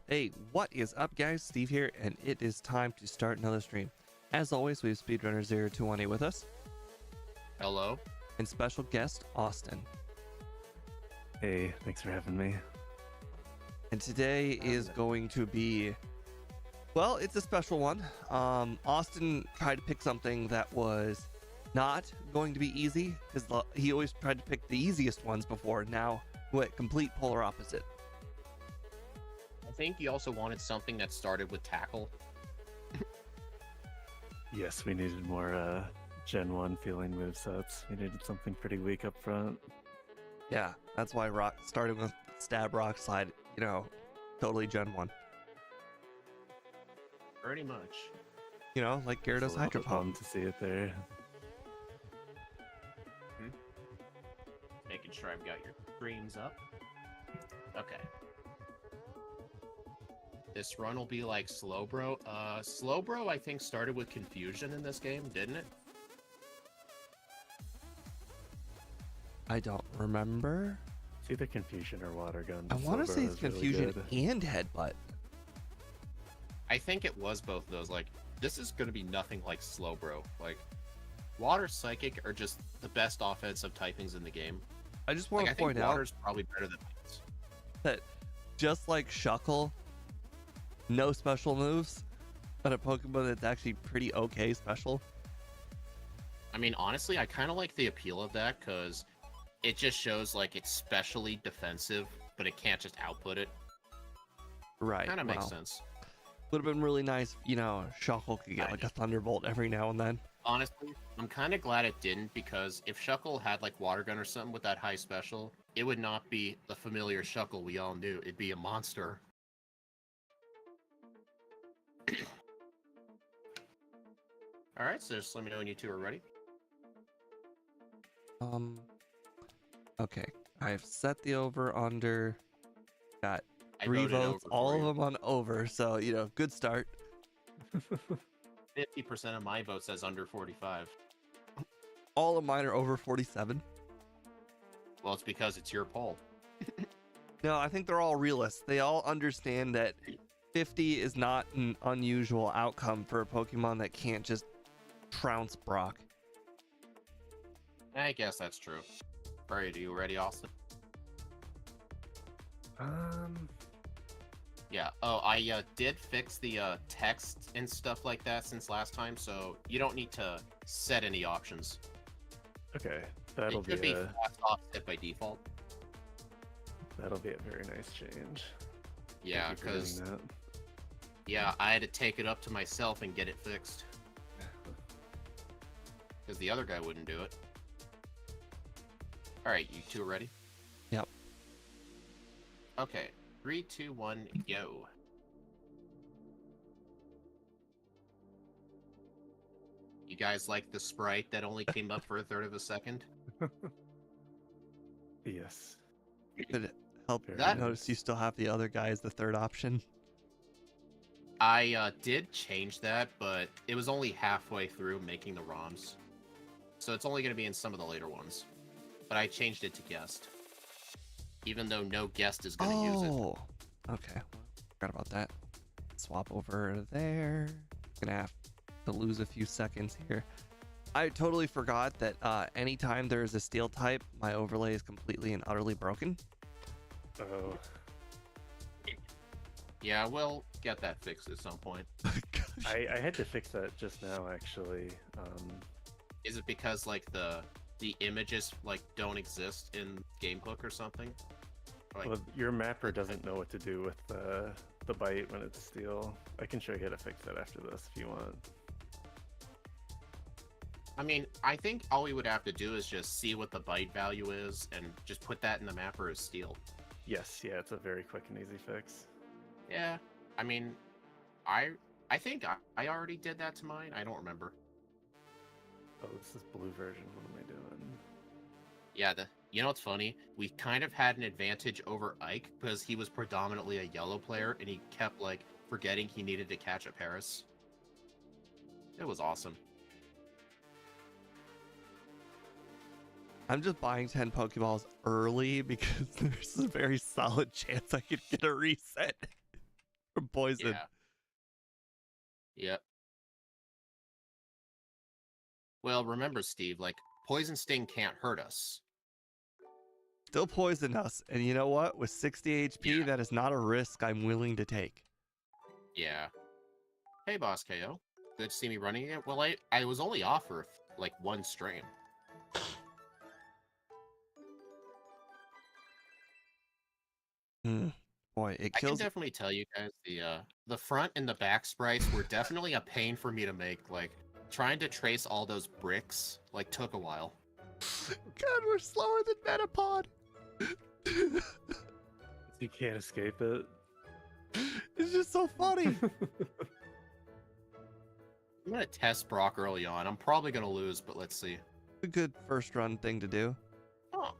Hey, what is up, guys? Steve here, and it is time to start another stream. As always, we have Speedrunner0218 with us, Hello. and special guest Austin. Hey, thanks for having me. And today is going to be, well, it's a special one. Austin tried to pick something that was not going to be easy, because he always tried to pick the easiest ones before. Now, what complete polar opposite. I think you also wanted something that started with tackle. Yes, we needed more Gen 1 feeling movesets. We needed something pretty weak up front. Yeah, that's why Rock started with Stab, Rock, Slide, totally Gen 1. Pretty much. Like Gyarados Hydro Pump. To see it there. Making sure I've got your streams up. Okay. This run will be like Slowbro. Slowbro, I think, started with Confusion in this game, didn't it? I don't remember. It's either Confusion or Water Gun. I want to say it's Confusion really and Headbutt. I think it was both of those. Like, this is going to be nothing like Slowbro. Like, Water Psychic are just the best offensive typings in the game. I just want to point out Water's probably better than Ice. that just like Shuckle, no special moves, but a Pokemon that's actually pretty okay special. I mean, honestly, I kind of like the appeal of that because it just shows like it's specially defensive, but it can't just output it. Right. Kind of makes sense. Would have been really nice, Shuckle could get like a Thunderbolt every now and then. Honestly, I'm kind of glad it didn't because if Shuckle had like Water Gun or something with that high special, it would not be the familiar Shuckle we all knew. It'd be a monster. Alright, so just let me know when you two are ready. Okay. I've set the over under. Got I 3 voted votes, over all for of you. them on over, so good start. 50% of my vote says under 45. All of mine are over 47. Well, it's because it's your poll. No, I think they're all realists. They all understand that 50 is not an unusual outcome for a Pokemon that can't just trounce Brock. I guess that's true. Alright, are you ready, Austin? Yeah. Oh, I did fix the text and stuff like that since last time, so you don't need to set any options. Okay, that'll It could be be fast offset by default. that'll be a very nice change. Yeah, Thank you for doing because that. yeah, I had to take it up to myself and get it fixed because the other guy wouldn't do it. All right, you two ready? Yep. Okay, 3, 2, 1, go. You guys like the sprite that only came up for a third of a second? Yes. Could it help That- notice you still have the other guy as the third option? I did change that, but it was only halfway through making the ROMs. So it's only going to be in some of the later ones. But I changed it to guest. Even though no guest is going to use it. Oh, okay. Forgot about that. Swap over there. Gonna have to lose a few seconds here. I totally forgot that anytime there's a steel type, my overlay is completely and utterly broken. Oh, Yeah, we'll get that fixed at some point. I had to fix that just now, actually. Is it because like the images like don't exist in Gamehook or something? Like, Well, your mapper doesn't know what to do with the bite when it's steel. I can show you how to fix that after this if you want. I mean, I think all we would have to do is just see what the bite value is and just put that in the mapper as steel. Yes, yeah, it's a very quick and easy fix. Yeah, I mean, I think I already did that to mine. I don't remember. Oh, this is blue version. What am I doing? Yeah, you know what's funny? We kind of had an advantage over Ike because he was predominantly a yellow player and he kept like forgetting he needed to catch a Paris. It was awesome. I'm just buying 10 Pokeballs early because there's a very solid chance I could get a reset. From poison. Yeah. Yep. Well, remember, Steve, like, poison sting can't hurt us. Still poison us. And you know what? With 60 HP, Yeah. that is not a risk I'm willing to take. Yeah. Hey, Boss KO. Good to see me running again. Well, I was only off for, like, one stream. Boy, it I can kills. definitely tell you guys the front and the back sprites were definitely a pain for me to make. Like, trying to trace all those bricks, like, took a while. God, we're slower than Metapod. You can't escape it. It's just so funny. I'm gonna test Brock early on. I'm probably gonna lose, but let's see. A good first run thing to do. Oh.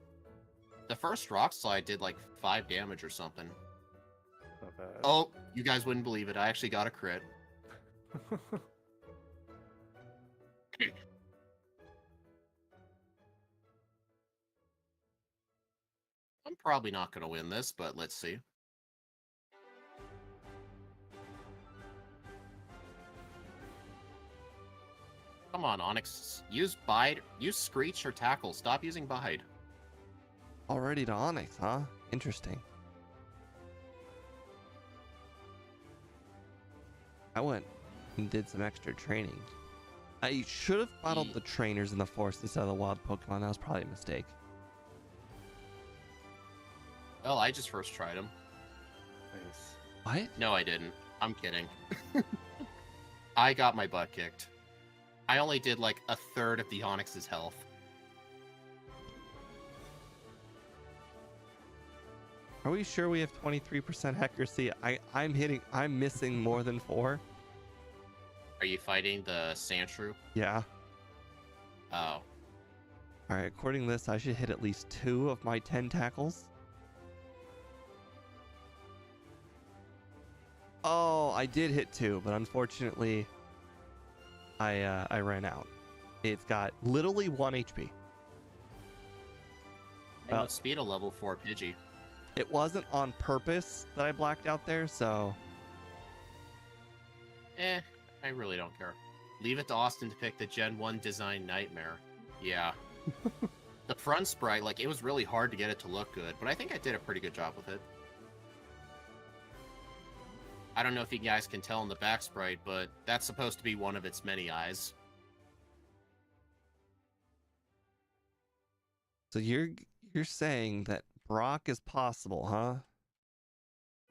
The first rock slide did like 5 damage or something. Not bad. Oh, you guys wouldn't believe it. I actually got a crit. I'm probably not gonna win this, but let's see. Come on, Onyx. Use Bide. Use Screech or Tackle. Stop using Bide. Already to Onyx, huh? Interesting. I went and did some extra training. I should have bottled the trainers in the forest instead of the wild Pokemon. That was probably a mistake. Well, I just first tried them. Nice. What? No, I didn't. I'm kidding. I got my butt kicked. I only did like a third of the Onyx's health. Are we sure we have 23% accuracy? I'm missing more than 4. Are you fighting the Sandshrew? Yeah. Oh. Alright, according to this, I should hit at least 2 of my 10 tackles. Oh, I did hit 2, but unfortunately, I ran out. It's got literally 1 HP. And with speed of level 4 Pidgey. It wasn't on purpose that I blacked out there, so... I really don't care. Leave it to Austin to pick the Gen 1 design nightmare. Yeah. The front sprite, like, it was really hard to get it to look good, but I think I did a pretty good job with it. I don't know if you guys can tell in the back sprite, but that's supposed to be one of its many eyes. So you're saying that Brock is possible, huh?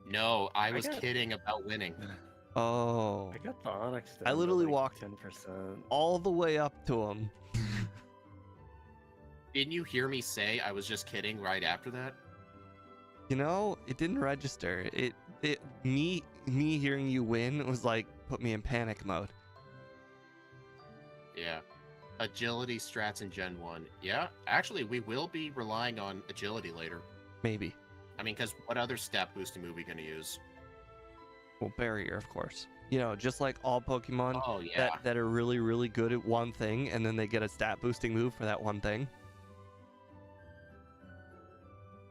No, I was kidding about winning. Oh. I got the Onyx down I literally to, like, walked 10%. all the way up to him. Didn't you hear me say I was just kidding right after that? You know, it didn't register. Me hearing you win was like put me in panic mode. Yeah. Agility strats in Gen 1. Yeah, actually, we will be relying on agility later. Maybe. I mean, because what other stat boosting move are we going to use? Well, barrier, of course. You know, just like all Pokemon Oh, yeah. that are really, really good at one thing, and then they get a stat boosting move for that one thing.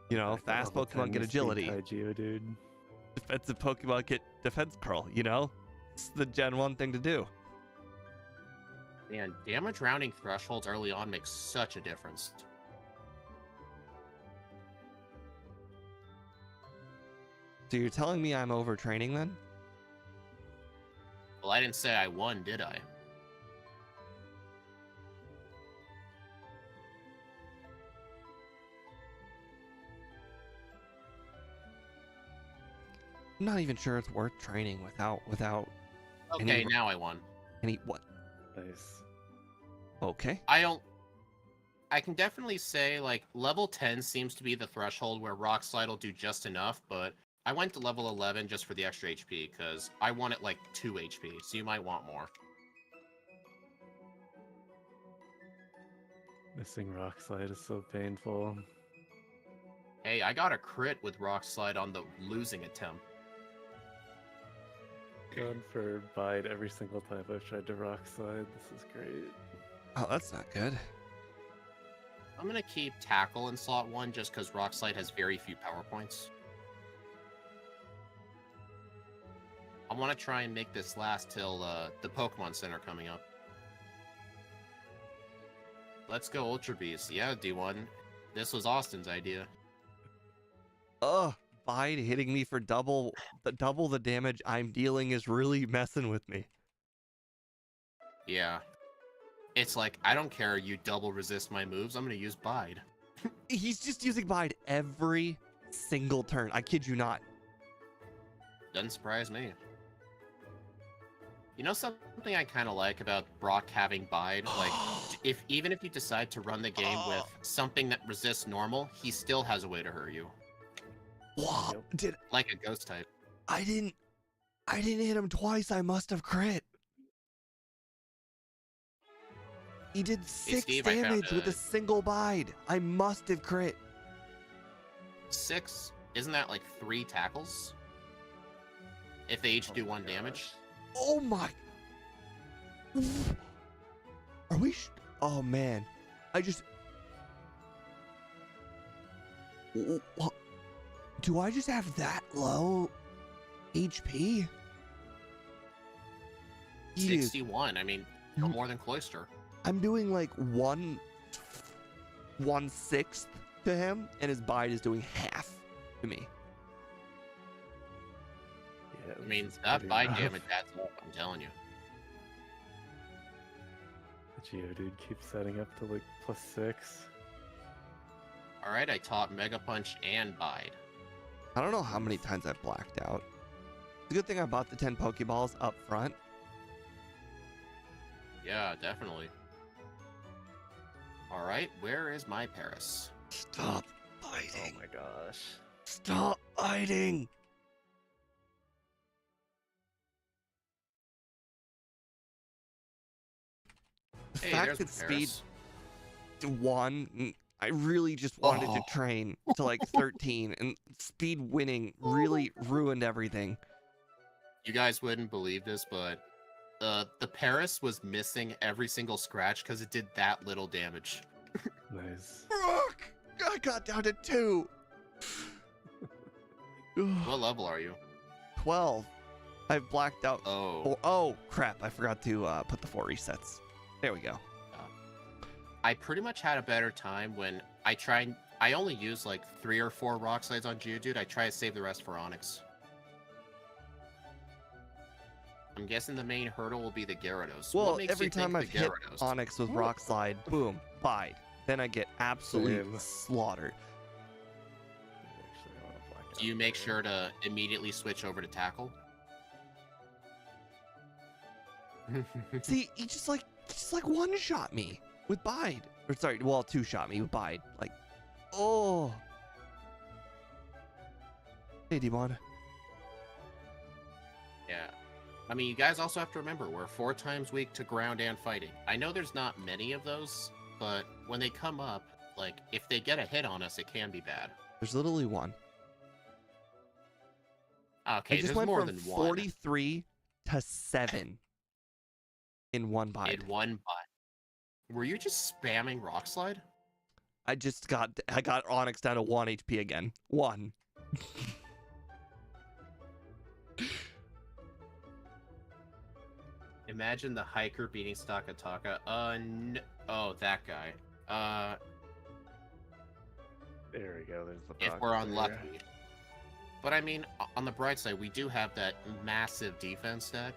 You know, Like fast level Pokemon 10 get Misty agility. Geodude. Defensive Pokemon get defense curl, you know? It's the Gen 1 thing to do. Man, damage rounding thresholds early on makes such a difference. So you're telling me I'm overtraining then? Well, I didn't say I won, did I? I'm not even sure it's worth training without Okay, now I won. any what? Nice. Okay. I can definitely say, like, level 10 seems to be the threshold where Rock Slide will do just enough, but I went to level 11 just for the extra HP, because I wanted, like, 2 HP, so you might want more. Missing Rock Slide is so painful. Hey, I got a crit with Rock Slide on the losing attempt. Gone for Bide every single time I've tried to Rock Slide. This is great. Oh, that's not good. I'm gonna keep Tackle in slot 1 just because Rock Slide has very few power points. I want to try and make this last till the Pokemon Center coming up. Let's go Ultra Beast. Yeah, D1. This was Austin's idea. Ugh, Bide hitting me for double the damage I'm dealing is really messing with me. Yeah. It's like, I don't care, you double resist my moves, I'm gonna use Bide. He's just using Bide every single turn. I kid you not. Doesn't surprise me. You know something I kind of like about Brock having Bide? Like, even if you decide to run the game with something that resists normal, he still has a way to hurt you. Wow, like a ghost type. I didn't hit him twice. I must have crit. He did 6 Steve, damage with a single Bide. I must have crit. 6? Isn't that like 3 tackles? If they each do 1 damage? Oh my. Are we? Oh man. I just. Do I just have that low HP? 61. I mean, no more than Cloyster. I'm doing like 1/6 to him, and his Bide is doing half to me. Yeah, I mean, that Bide damage adds up, I'm telling you. The Geodude keeps setting up to like +6. Alright, I taught Mega Punch and Bide. I don't know how many times I've blacked out. It's a good thing I bought the 10 Pokeballs up front. Yeah, definitely. Alright, where is my Paris? Stop fighting. Oh my gosh. Stop fighting. The Hey, fact there's that my speed Paris. 1, I really just wanted to train to like 13, and speed winning really ruined everything. You guys wouldn't believe this, but the Paris was missing every single scratch because it did that little damage. Nice. Fuck! I got down to 2. What level are you? 12. I've blacked out. Oh. Oh crap! I forgot to put the 4 resets. There we go. I pretty much had a better time when I only use like 3 or 4 rock slides on Geodude. I try to save the rest for Onyx. I'm guessing the main hurdle will be the Gyarados. Well, what makes every you think time I've the hit Gyarados? Onyx with Rock Slide, boom, Bide. Then I get absolutely Same. slaughtered. Actually, I wanna black Do you out make there. sure to immediately switch over to Tackle? See, he just like one-shot me with Bide. Or sorry, well, 2-shot me with Bide. Like, oh. Hey, D1. Yeah. I mean, you guys also have to remember, we're 4 times weak to ground and fighting. I know there's not many of those, but when they come up, like, if they get a hit on us, it can be bad. There's literally one. Okay, I just there's went more from than 43 to 7 in one one. Bide. In one bite. Were you just spamming Rock Slide? I got Onyx down to 1 HP again. 1. Imagine the hiker beating Stakataka. Oh, that guy. There we go. There's the If rock we're there. unlucky. But I mean, on the bright side, we do have that massive defense stat.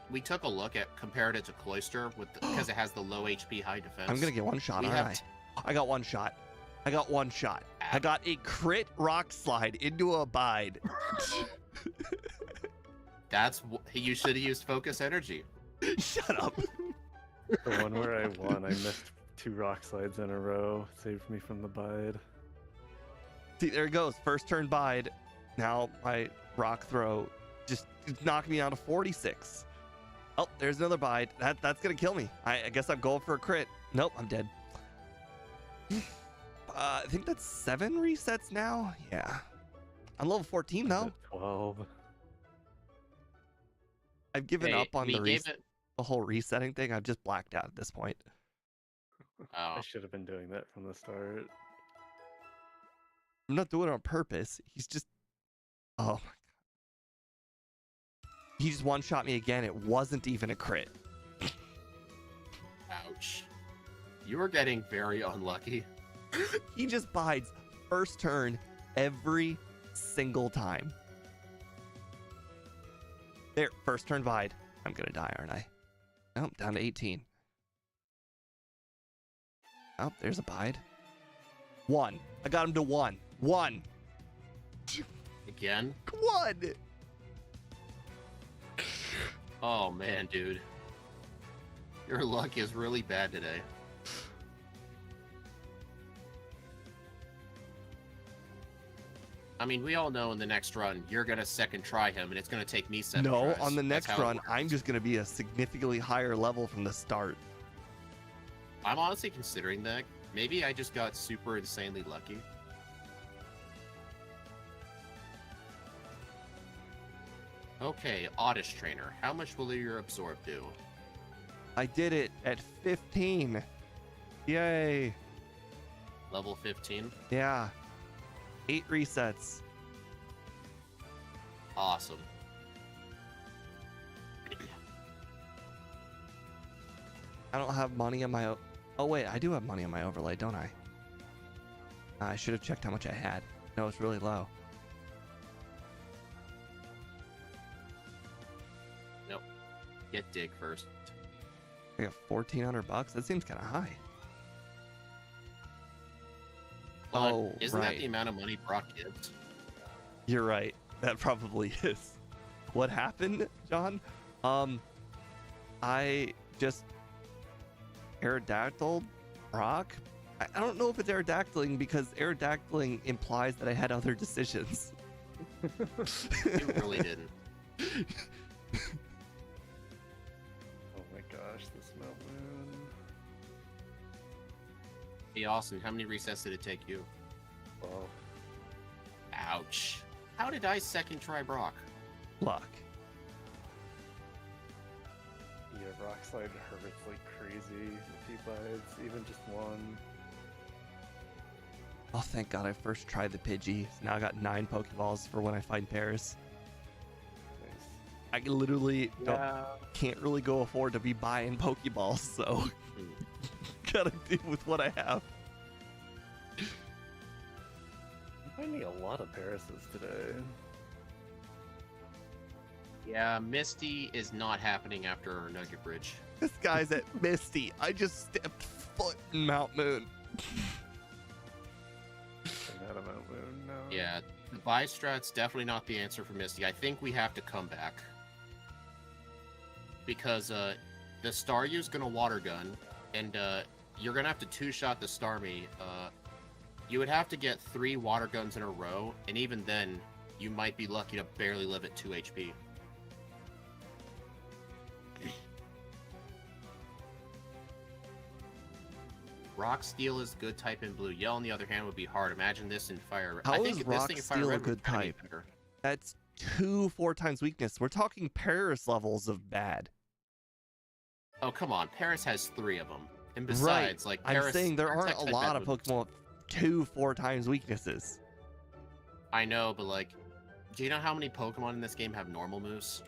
We took a look at compared it to Cloyster because it has the low HP, high defense. I'm gonna get one shot, We aren't have I got one shot. I got one shot. I got a crit Rock Slide into a Bide. You should have used Focus Energy. Shut up. The one where I won, I missed 2 rock slides in a row. Saved me from the Bide. See, there it goes. First turn Bide. Now my Rock Throw just knocked me down to 46. Oh, there's another Bide. That's gonna kill me. I guess I'm going for a crit. Nope, I'm dead. I think that's 7 resets now. Yeah. I'm level 14 though. 12. I've given Hey, up on we the gave it. the whole resetting thing. I've just blacked out at this point. Oh, I should have been doing that from the start. I'm not doing it on purpose. He's just. Oh. He just one-shot me again. It wasn't even a crit. Ouch. You are getting very unlucky. He just bides first turn every single time. There, first turn bide. I'm gonna die, aren't I? Nope, down to 18. Oh, there's a bide. 1. I got him to 1. 1. Again? 1. Oh man, dude. Your luck is really bad today. I mean, we all know in the next run, you're going to second try him, and it's going to take me 7 No, tries. on the That's next how it run, works. I'm just gonna be a significantly higher level from the start. I'm honestly considering that. Maybe I just got super insanely lucky. Okay, Oddish Trainer. How much will your absorb do? I did it at 15. Yay. Level 15? Yeah. 8 resets. Awesome. I don't have money on my... Oh, wait. I do have money on my overlay, don't I? I should have checked how much I had. No, it's really low. Nope. Get Dig first. I got $1,400. That seems kind of high. But Oh, isn't that right. the amount of money Brock gives? You're right. That probably is. What happened, John? I just Aerodactyl Brock. I don't know if it's Aerodactyling because Aerodactyling implies that I had other decisions. You really didn't. Oh my gosh, this Mount Moon. Hey, Austin, how many resets did it take you? Well, Ouch. How did I second try Brock? Luck. yeah, Rock Slide hurts like crazy if he bites, even just one. Oh, thank God I first tried the Pidgey. So now I got 9 Pokeballs for when I find Paris. Nice. I literally can't really go afford to be buying Pokeballs, so gotta deal with what I have. I'm finding a lot of Parises today. Yeah, Misty is not happening after Nugget Bridge. This guy's at Misty. I just stepped foot in Mount Moon. I'm out of Mount Moon now. Yeah, the buy strat's definitely not the answer for Misty. I think we have to come back. Because the Staryu's gonna water gun, and you're gonna have to 2-shot the Starmie. You would have to get 3 water guns in a row, and even then, you might be lucky to barely live at 2 HP. Rock Steel is good type in blue. Yell, on the other hand, would be hard. Imagine this in fire. How I is think this Rock thing in Fire Steel a Red would good kinda be type? better. That's 2 4 times weakness. We're talking Paris levels of bad. Oh, come on. Paris has 3 of them. And besides, like, I'm Paris... saying there aren't Paris a lot of Pokemon with 2 4 times weaknesses. I know, but, like, do you know how many Pokemon in this game have normal moves?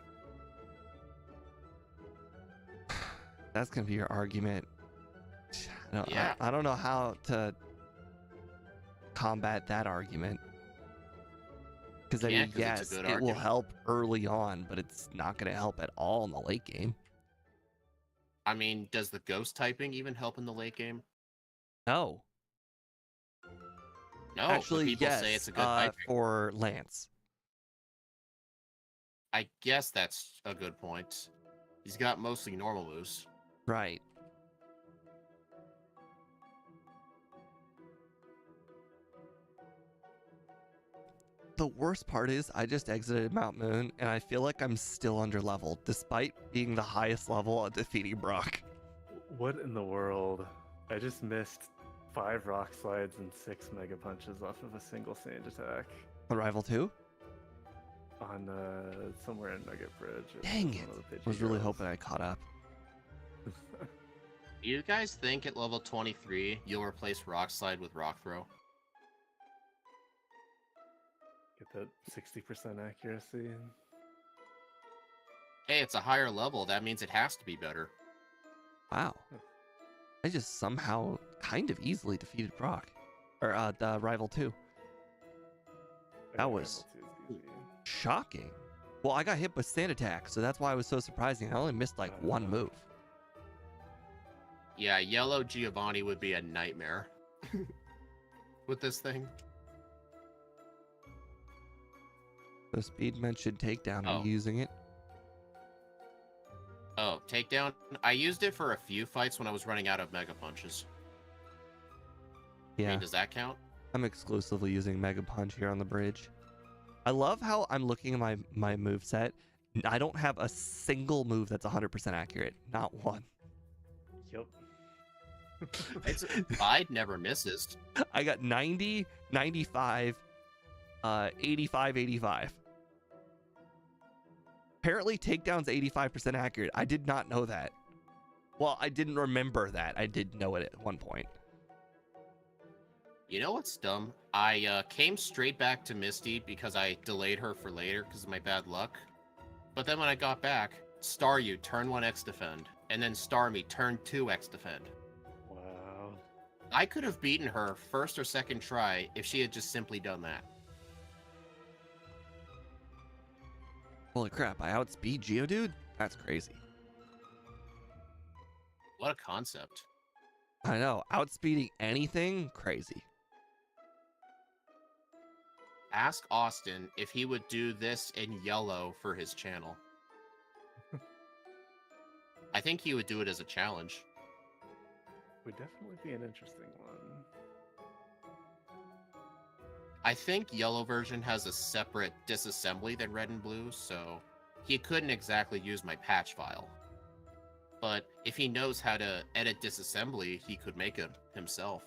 That's gonna be your argument. Yeah. I don't know how to combat that argument. Because I Yeah, mean, 'cause yes, it's a good it will argument. help early on, but it's not gonna help at all in the late game. I mean, does the ghost typing even help in the late game? No, No, but actually, people yes. say it's a good typing. For Lance. I guess that's a good point. He's got mostly normal moves. Right. The worst part is I just exited Mount Moon and I feel like I'm still underleveled despite being the highest level at defeating Brock. What in the world? I just missed 5 Rock Slides and 6 Mega Punches off of a single Sand attack Arrival 2? on somewhere in Nugget Bridge. It Dang was it. one of the Pidgey I was really girls. hoping I caught up. Do you guys think at level 23 you'll replace Rock Slide with Rock Throw? Get that 60% accuracy. Hey, it's a higher level. That means it has to be better. Wow. I just somehow kind of easily defeated Brock. Or the Rival 2. That was shocking. Well, I got hit with Stakataka, so that's why it was so surprising. I only missed like one move. Yeah, yellow Giovanni would be a nightmare with this thing. The speed mentioned takedown. Are Oh. you using it? Oh, takedown. I used it for a few fights when I was running out of Mega Punches. I Yeah. mean, does that count? I'm exclusively using Mega Punch here on the bridge. I love how I'm looking at my move set. I don't have a single move that's 100% accurate. Not one. Yep. Bide never misses. I got 90, 95, 85, 85. Apparently, takedown's 85% accurate. I did not know that. Well, I didn't remember that. I did know it at one point. You know what's dumb? I came straight back to Misty because I delayed her for later because of my bad luck. But then when I got back, star you, turn 1 X defend, and then star me, turn 2 X defend. Wow. I could have beaten her first or second try if she had just simply done that. Holy crap, I outspeed Geodude? That's crazy. What a concept. I know, outspeeding anything? Crazy. Ask Austin if he would do this in yellow for his channel. I think he would do it as a challenge. Would definitely be an interesting one. I think yellow version has a separate disassembly than red and blue, so he couldn't exactly use my patch file. But if he knows how to edit disassembly, he could make it himself.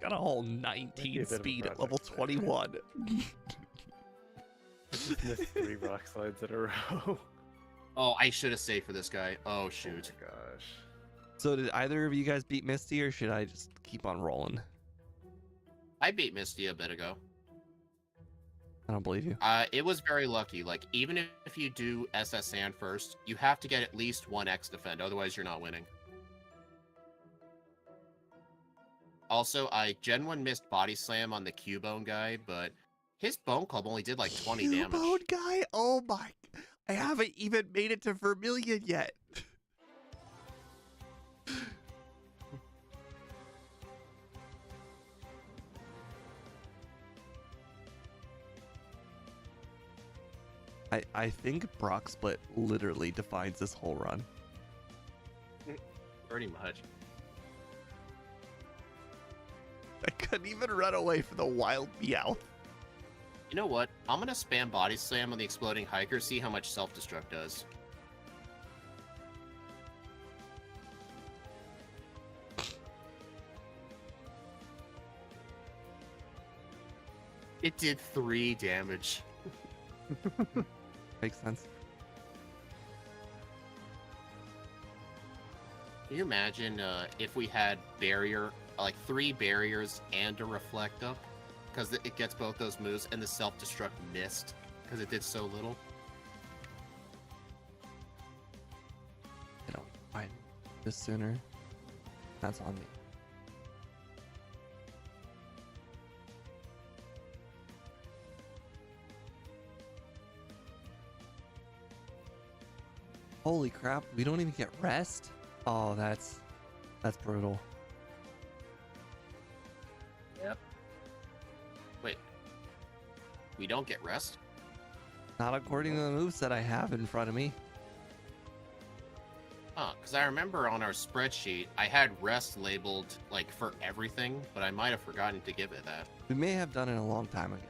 Got a whole 19 speed at level there. 21. I just missed 3 rock slides in a row. Oh, I should have saved for this guy. Oh, shoot. Oh my gosh. So did either of you guys beat Misty, or should I just keep on rolling? I beat Misty a bit ago. I don't believe you. It was very lucky. Like, even if you do SS Sand first, you have to get at least 1 X defend, otherwise you're not winning. Also, I Gen 1 missed Body Slam on the Cubone guy, but his Bone Club only did like 20 damage. Cubone guy? Oh my... I haven't even made it to Vermilion yet. I think Brock Split literally defines this whole run. Pretty much. I couldn't even run away from the wild Meowth. You know what? I'm gonna spam Body Slam on the Exploding Hiker, see how much self-destruct does. It did 3 damage. Makes sense. Can you imagine if we had barrier, like 3 barriers and a reflect up? Because it gets both those moves, and the self-destruct missed because it did so little. I don't find this sooner. That's on me. Holy crap, we don't even get rest? Oh, that's brutal. Yep. Wait. We don't get rest? Not according to the moveset I have in front of me. Huh, because I remember on our spreadsheet, I had rest labeled, like, for everything, but I might have forgotten to give it that. We may have done it a long time ago.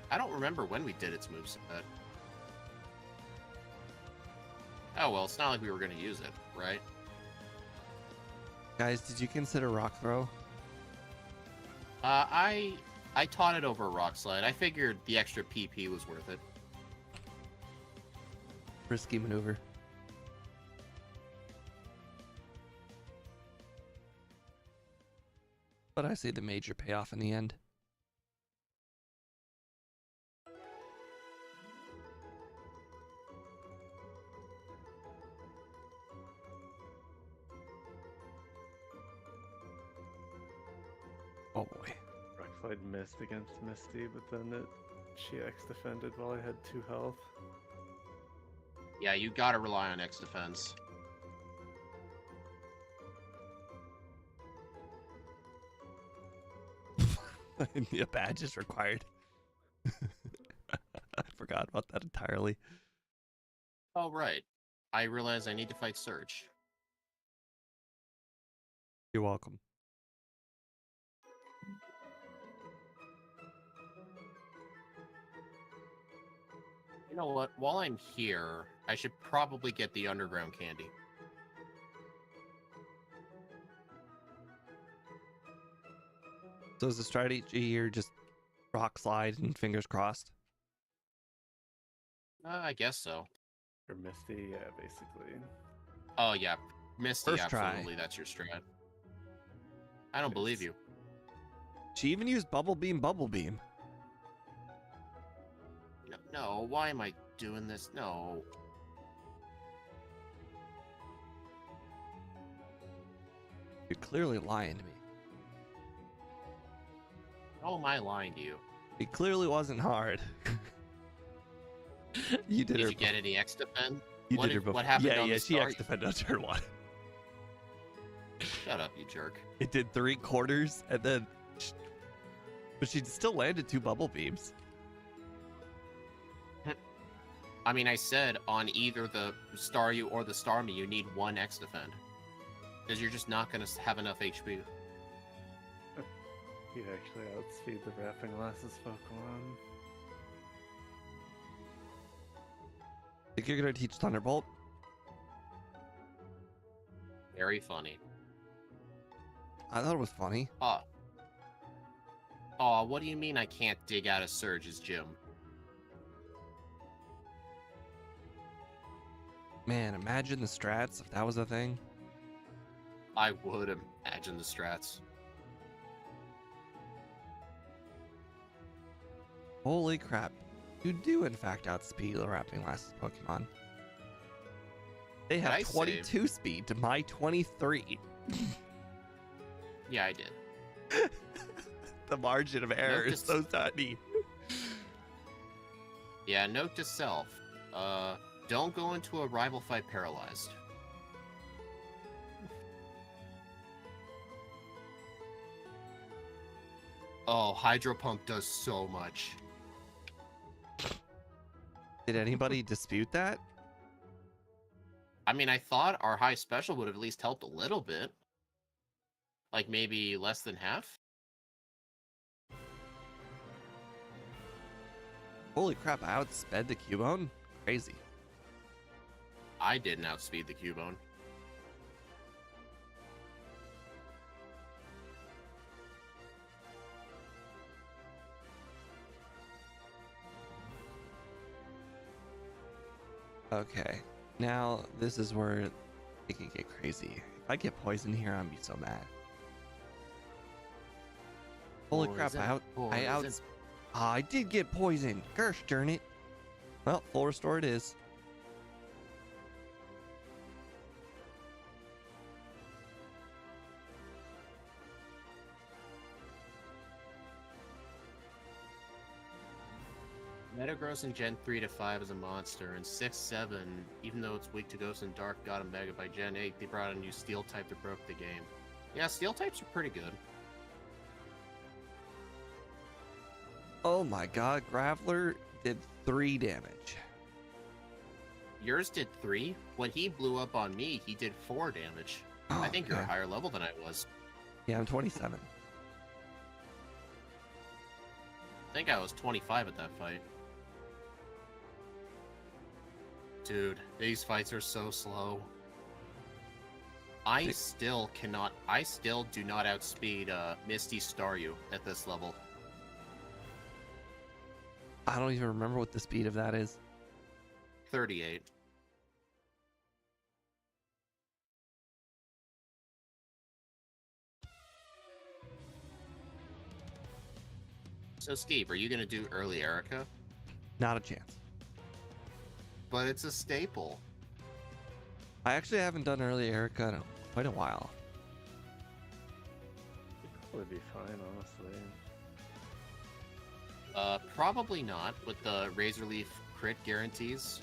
I don't remember when we did its moveset. Oh, well, it's not like we were going to use it, right? Guys, did you consider Rock Throw? I taught it over Rock Slide. I figured the extra PP was worth it. Risky maneuver. But I see the major payoff in the end. Oh boy. Rockslide missed against Misty, but then she X defended while I had 2 health. Yeah, you gotta rely on X defense. A badge is required. I forgot about that entirely. Oh, right. I realize I need to fight Surge. You're welcome. You know what? While I'm here, I should probably get the underground candy. So is the strategy here just rock slide and fingers crossed? I guess so. Or Misty, yeah, basically. Oh, yeah. Misty, First try. absolutely. That's your strat. I don't believe you. She even used Bubble Beam, Bubble Beam. No, why am I doing this? No. You're clearly lying to me. How am I lying to you? It clearly wasn't hard. You did Did her. you get any X defend? You what did her did- before. what happened Yeah, on yeah. the She start? X defended on turn 1. Shut up, you jerk. It did 3/4, and then, but she still landed 2 Bubble Beams. I mean, I said on either the Staryu or the Starmie, you need 1 X defend. Because you're just not going to have enough HP. You actually outspeed the Wrapping Glasses Pokemon. Think you're gonna teach Thunderbolt? Very funny. I thought it was funny. Oh, what do you mean I can't dig out of Surge's gym? Man, imagine the strats if that was a thing. I would imagine the strats. Holy crap. You do in fact outspeed the Wrapping Glasses Pokemon. They have I 22 speed to my 23. Yeah, I did. The margin of error Note is to- so tiny. Yeah, note to self. Don't go into a rival fight paralyzed. Oh, Hydro Pump does so much. Did anybody dispute that? I mean, I thought our high special would have at least helped a little bit. Like maybe less than half? Holy crap, I outsped the Cubone? Crazy. I didn't outspeed the Cubone. Okay, now this is where it can get crazy. If I get poison here, I'm gonna be so mad. Holy crap, I did get poisoned. Gosh darn it. Well, full restore it is. Metagross in Gen 3 to 5 is a monster, and 6, 7, even though it's weak to Ghost and Dark, got a Mega by Gen 8, they brought a new Steel type that broke the game. Yeah, Steel types are pretty good. Oh my god, Graveler did 3 damage. Yours did 3. When he blew up on me, he did 4 damage. Oh, I think you're a okay. higher level than I was. Yeah, I'm 27. I think I was 25 at that fight. Dude, these fights are so slow. I still do not outspeed Misty Staryu at this level. I don't even remember what the speed of that is. 38. So Steve, are you gonna do early Erica? Not a chance. But it's a staple. I actually haven't done early Erica in quite a while. probably be fine, honestly. Probably not with the Razor Leaf crit guarantees.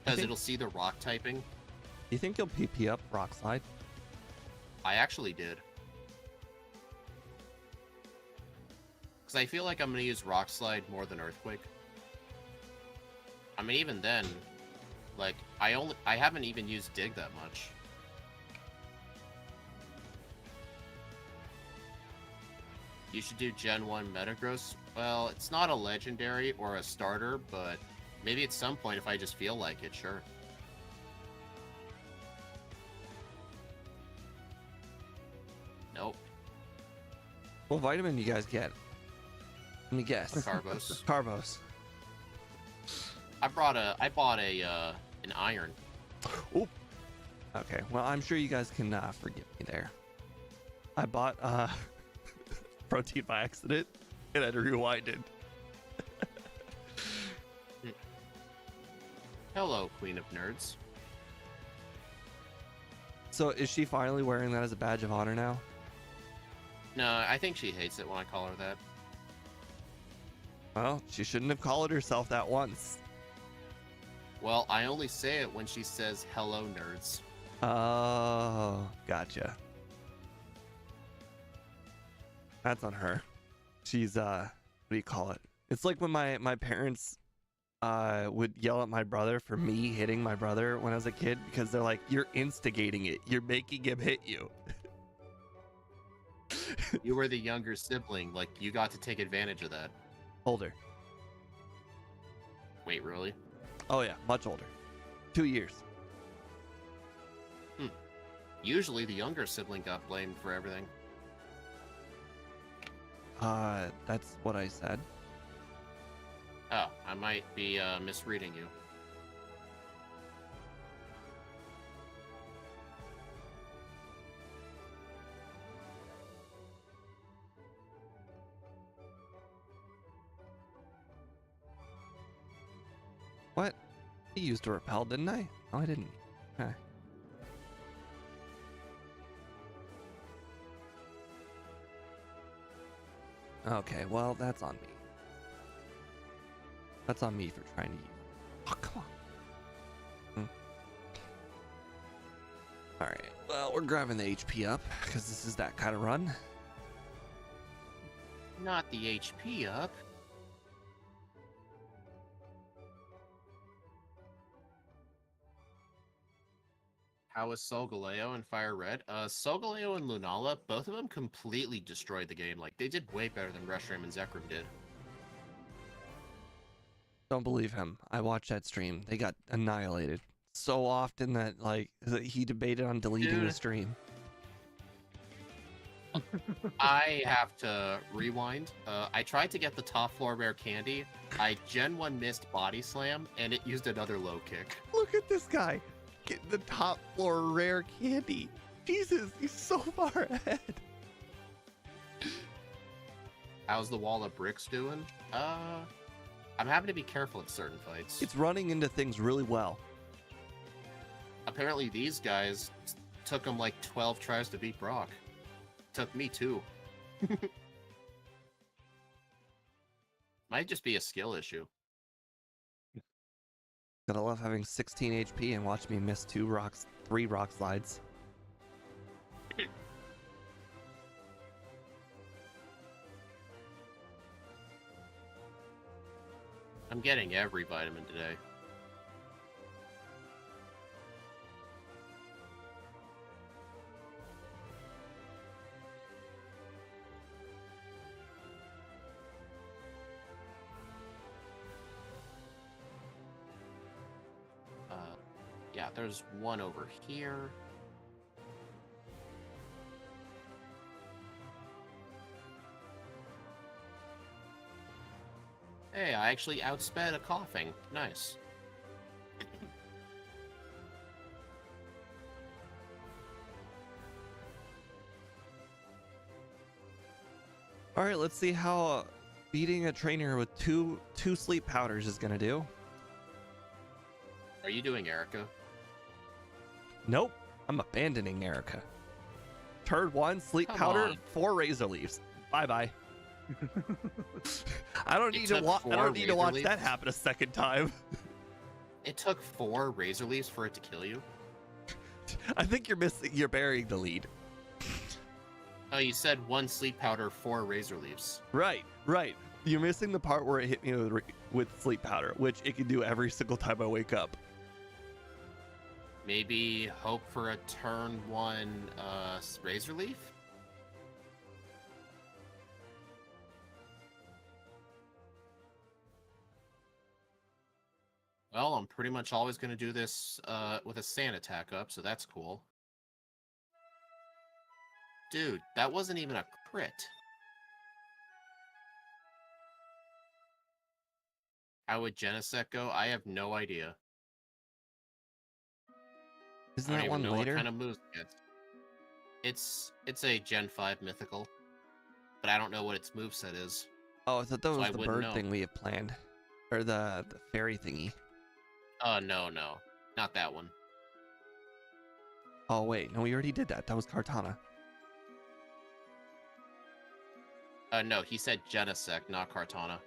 Because it'll see the rock typing. You think you'll PP up Rock Slide? I actually did. Because I feel like I'm going to use Rock Slide more than Earthquake. I mean, even then, like, I haven't even used Dig that much. You should do Gen 1 Metagross. Well, it's not a legendary or a starter, but maybe at some point if I just feel like it, sure. Nope. What vitamin you guys get? Let me guess. Carbos. Carbos. I bought an iron. Oop. Okay, well, I'm sure you guys can forgive me there. I bought protein by accident, and I had to rewind it. Hello, Queen of Nerds. So is she finally wearing that as a badge of honor now? No, I think she hates it when I call her that. Well, she shouldn't have called herself that once. Well, I only say it when she says, hello, nerds. Oh, gotcha. That's on her. She's, what do you call it? It's like when my parents would yell at my brother for me hitting my brother when I was a kid, because they're like, you're instigating it. You're making him hit you. You were the younger sibling. Like, you got to take advantage of that. Older. Wait, really? Oh, yeah. Much older. 2 years. Usually the younger sibling got blamed for everything. That's what I said. Oh, I might be misreading you. What? I used a repel, didn't I? No, I didn't. Okay. Okay, well, that's on me. That's on me for trying to use. Oh, come on. Alright, well, we're grabbing the HP up, because this is that kind of run. Not the HP up. How is Solgaleo and Fire Red? Solgaleo and Lunala, both of them completely destroyed the game. Like, they did way better than Reshiram and Zekrom did. Don't believe him. I watched that stream. They got annihilated so often that, like, he debated on deleting the stream. I have to rewind. I tried to get the top floor rare candy. I Gen 1 missed Body Slam, and it used another low kick. Look at this guy. Getting the top floor rare candy. Jesus, he's so far ahead. How's the wall of bricks doing? I'm having to be careful at certain fights. It's running into things really well. Apparently these guys took them like 12 tries to beat Brock. Took me 2. Might just be a skill issue. Gotta love having 16 HP and watch me miss 3 rock slides. I'm getting every vitamin today. Yeah, there's one over here. Hey, I actually outsped a coughing. Nice. All right, let's see how beating a trainer with two sleep powders is gonna do. Are you doing Erica? Nope, I'm abandoning Erica. Turn 1, sleep Come powder, on. 4 razor leaves. Bye bye. I don't It need to took I 4 don't need to razor watch leaves? that happen a second time. It took 4 razor leaves for it to kill you? I think you're burying the lead. Oh, you said 1 sleep powder, 4 razor leaves. Right. You're missing the part where it hit me with sleep powder, which it can do every single time I wake up. Maybe hope for a turn 1 razor leaf? Well, I'm pretty much always going to do this with a sand attack up, so that's cool. Dude, that wasn't even a crit. How would Genesect go? I have no idea. Isn't I that don't one even know later? what kind of moves it gets. It's a Gen 5 mythical, but I don't know what its moveset is. Oh, I thought that So was I the wouldn't bird know. thing we had planned. Or the fairy thingy. No, not that one. Oh, wait. No, we already did that. That was Kartana. No, he said Genesect, not Kartana.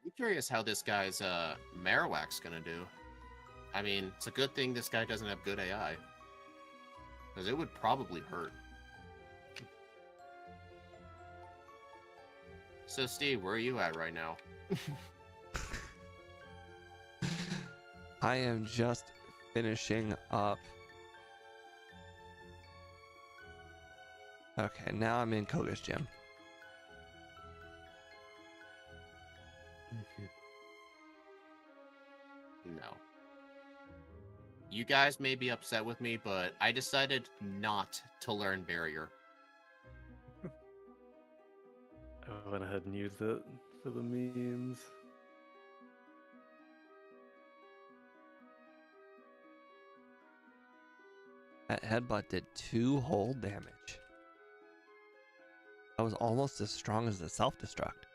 I'm curious how this guy's Marowak's gonna do. I mean, it's a good thing this guy doesn't have good AI. Because it would probably hurt. So, Steve, where are you at right now? I am just finishing up. Okay, now I'm in Koga's gym. No. You guys may be upset with me, but I decided not to learn Barrier. I went ahead and used it for the memes. That headbutt did 2 hold damage. That was almost as strong as the self-destruct.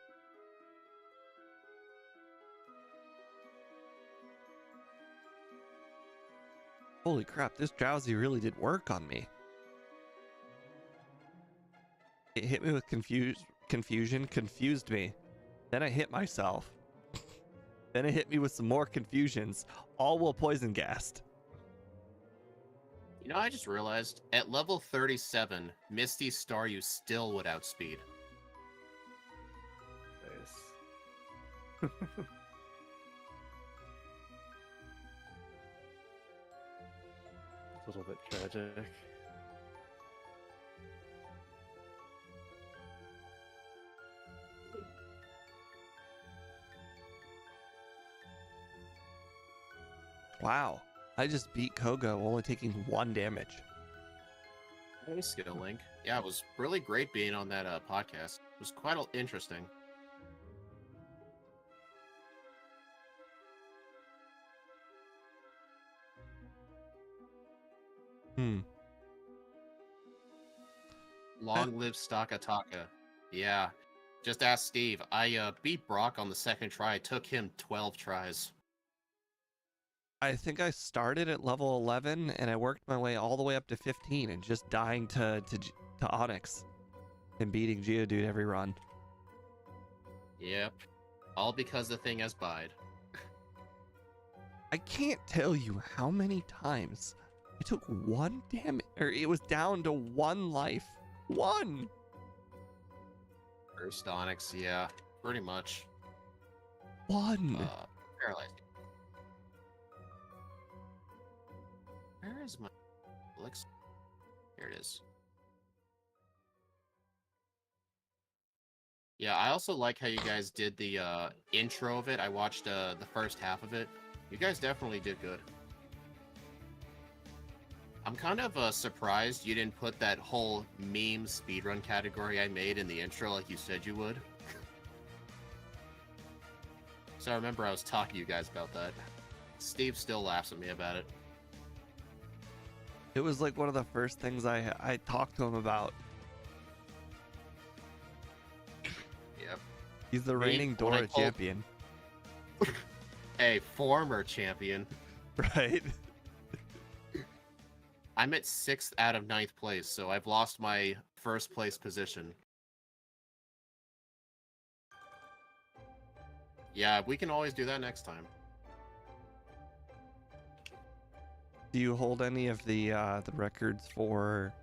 Holy crap, this drowsy really did work on me. It hit me with confusion, confused me. Then I hit myself. Then it hit me with some more confusions, all while poison gassed. You know, I just realized, at level 37, Misty's Staryu still would outspeed. Nice. A little bit tragic. Wow, I just beat Koga only taking 1 damage. Hey, Skill Link. Yeah, it was really great being on that podcast. It was quite interesting. Long live Stakataka. Yeah. Just ask Steve. I beat Brock on the second try. It took him 12 tries. I think I started at level 11 and I worked my way all the way up to 15 and just dying to Onyx and beating Geodude every run. Yep. All because the thing has bide. I can't tell you how many times I took 1 damage, or it was down to 1 life. 1! First Onyx, yeah. Pretty much. 1! Paralyzed. Where is my elixir? Here it is. Yeah, I also like how you guys did the intro of it. I watched the first half of it. You guys definitely did good. I'm kind of surprised you didn't put that whole meme speedrun category I made in the intro like you said you would. So I remember I was talking to you guys about that. Steve still laughs at me about it. It was like one of the first things I talked to him about. Yep. He's the Me, reigning when I Dora told- champion, A former champion. right? I'm at 6th out of 9th place, so I've lost my first place position. Yeah, we can always do that next time. Do you hold any of the records for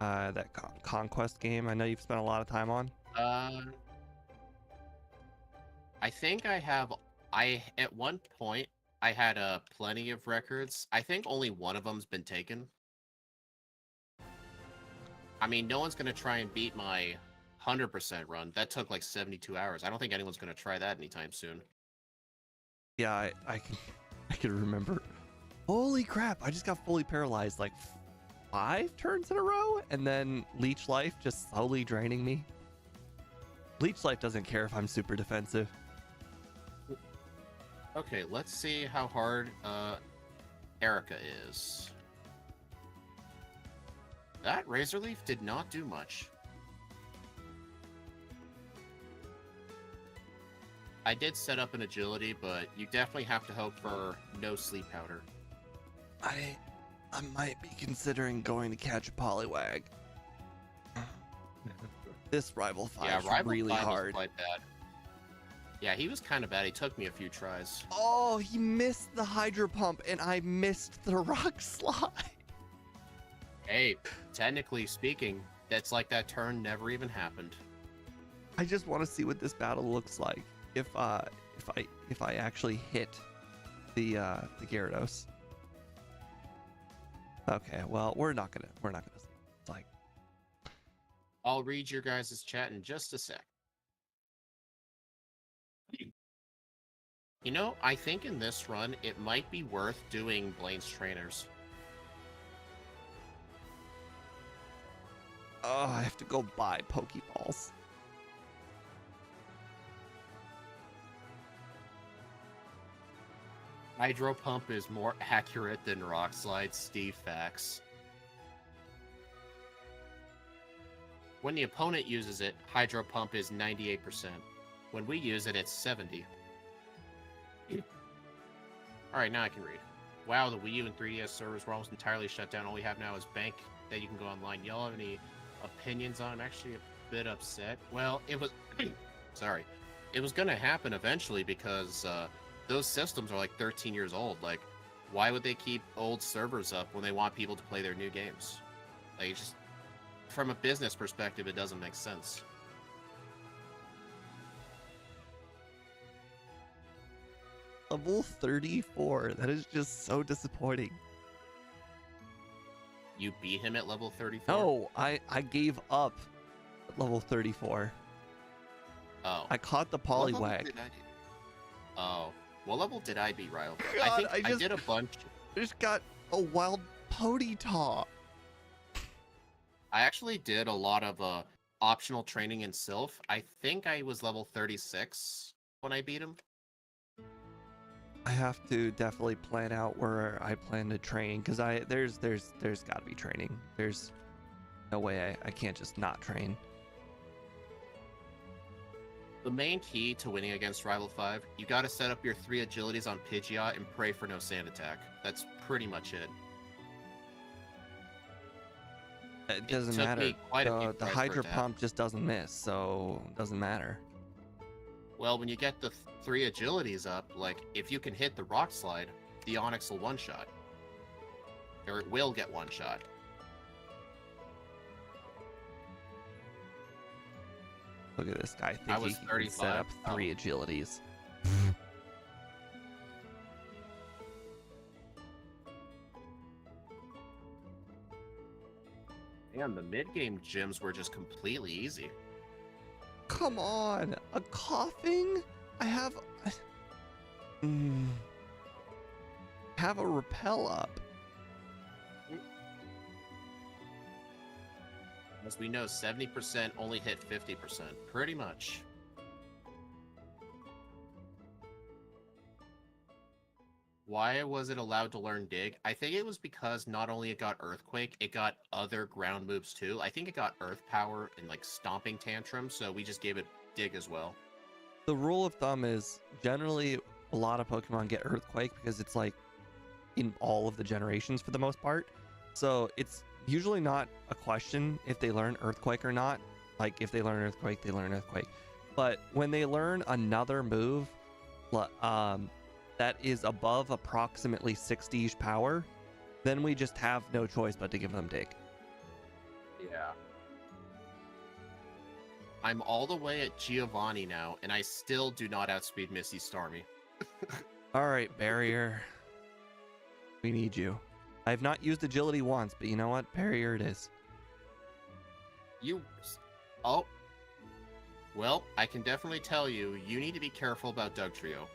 that conquest game? I know you've spent a lot of time on. I think I have. At one point I had plenty of records. I think only one of them's been taken. I mean, no one's gonna try and beat my 100% run. That took like 72 hours. I don't think anyone's gonna try that anytime soon. Yeah, I can remember. Holy crap! I just got fully paralyzed like 5 turns in a row, and then leech life just slowly draining me. Leech life doesn't care if I'm super defensive. Okay, let's see how hard Erica is. That Razor Leaf did not do much. I did set up an agility, but you definitely have to hope for no sleep powder. I might be considering going to catch a Poliwag. This Rival 5 Yeah, is Rival really 5 was hard. quite bad. Yeah, he was kind of bad. He took me a few tries. Oh, he missed the Hydro Pump, and I missed the Rock Slide. Hey, technically speaking, that's like that turn never even happened. I just want to see what this battle looks like if I actually hit the Gyarados. Okay, well we're not gonna see. It's like, I'll read your guys' chat in just a sec. You know, I think in this run, it might be worth doing Blaine's trainers. oh, I have to go buy Pokeballs. Hydro Pump is more accurate than Rock Slide, Steve Facts. When the opponent uses it, Hydro Pump is 98%. When we use it, it's 70%. Alright, now I can read. Wow, the Wii U and 3DS servers were almost entirely shut down. All we have now is Bank that you can go online. Y'all have any opinions on? I'm actually a bit upset. Well, it was... Sorry. It was gonna happen eventually because those systems are like 13 years old. Like, why would they keep old servers up when they want people to play their new games? Like, it's just... From a business perspective, it doesn't make sense. Level 34. That is just so disappointing. You beat him at level 34? No, I gave up at level 34. Oh. I caught the What level Poliwag. did I do? Oh. What level did I beat, Ryle? God, I think I I just- did a bunch. I just got a wild Ponyta. I actually did a lot of optional training in Sylph. I think I was level 36 when I beat him. I have to definitely plan out where I plan to train because there's got to be training. There's no way I can't just not train. The main key to winning against Rival 5, you gotta set up your 3 agilities on Pidgeot and pray for no sand attack. That's pretty much it. It doesn't took matter. me quite a few The tries for it Hydro to happen. Pump just doesn't miss, so it doesn't matter. Well, when you get the 3 agilities up, like, if you can hit the Rock Slide, the Onix will one-shot. Or it will get one-shot. Look at this guy. I Think was he can 35. set up Oh. 3 agilities. And the mid-game gyms were just completely easy. Come on, a coughing? I have have a repel up. As we know, 70% only hit 50%. Pretty much. why was it allowed to learn Dig? I think it was because not only it got Earthquake, it got other ground moves too. I think it got Earth Power and like Stomping Tantrum, so we just gave it Dig as well. The rule of thumb is generally a lot of Pokemon get Earthquake because it's like in all of the generations for the most part. So it's usually not a question if they learn Earthquake or not. Like if they learn Earthquake, they learn Earthquake. But when they learn another move that is above approximately 60 power, then we just have no choice but to give them Dig. Yeah. I'm all the way at Giovanni now, and I still do not outspeed Missy Starmie. All right, Barrier. We need you. I have not used Agility once, but you know what? Barrier it is. Oh. Well, I can definitely tell you, you need to be careful about Doug Trio.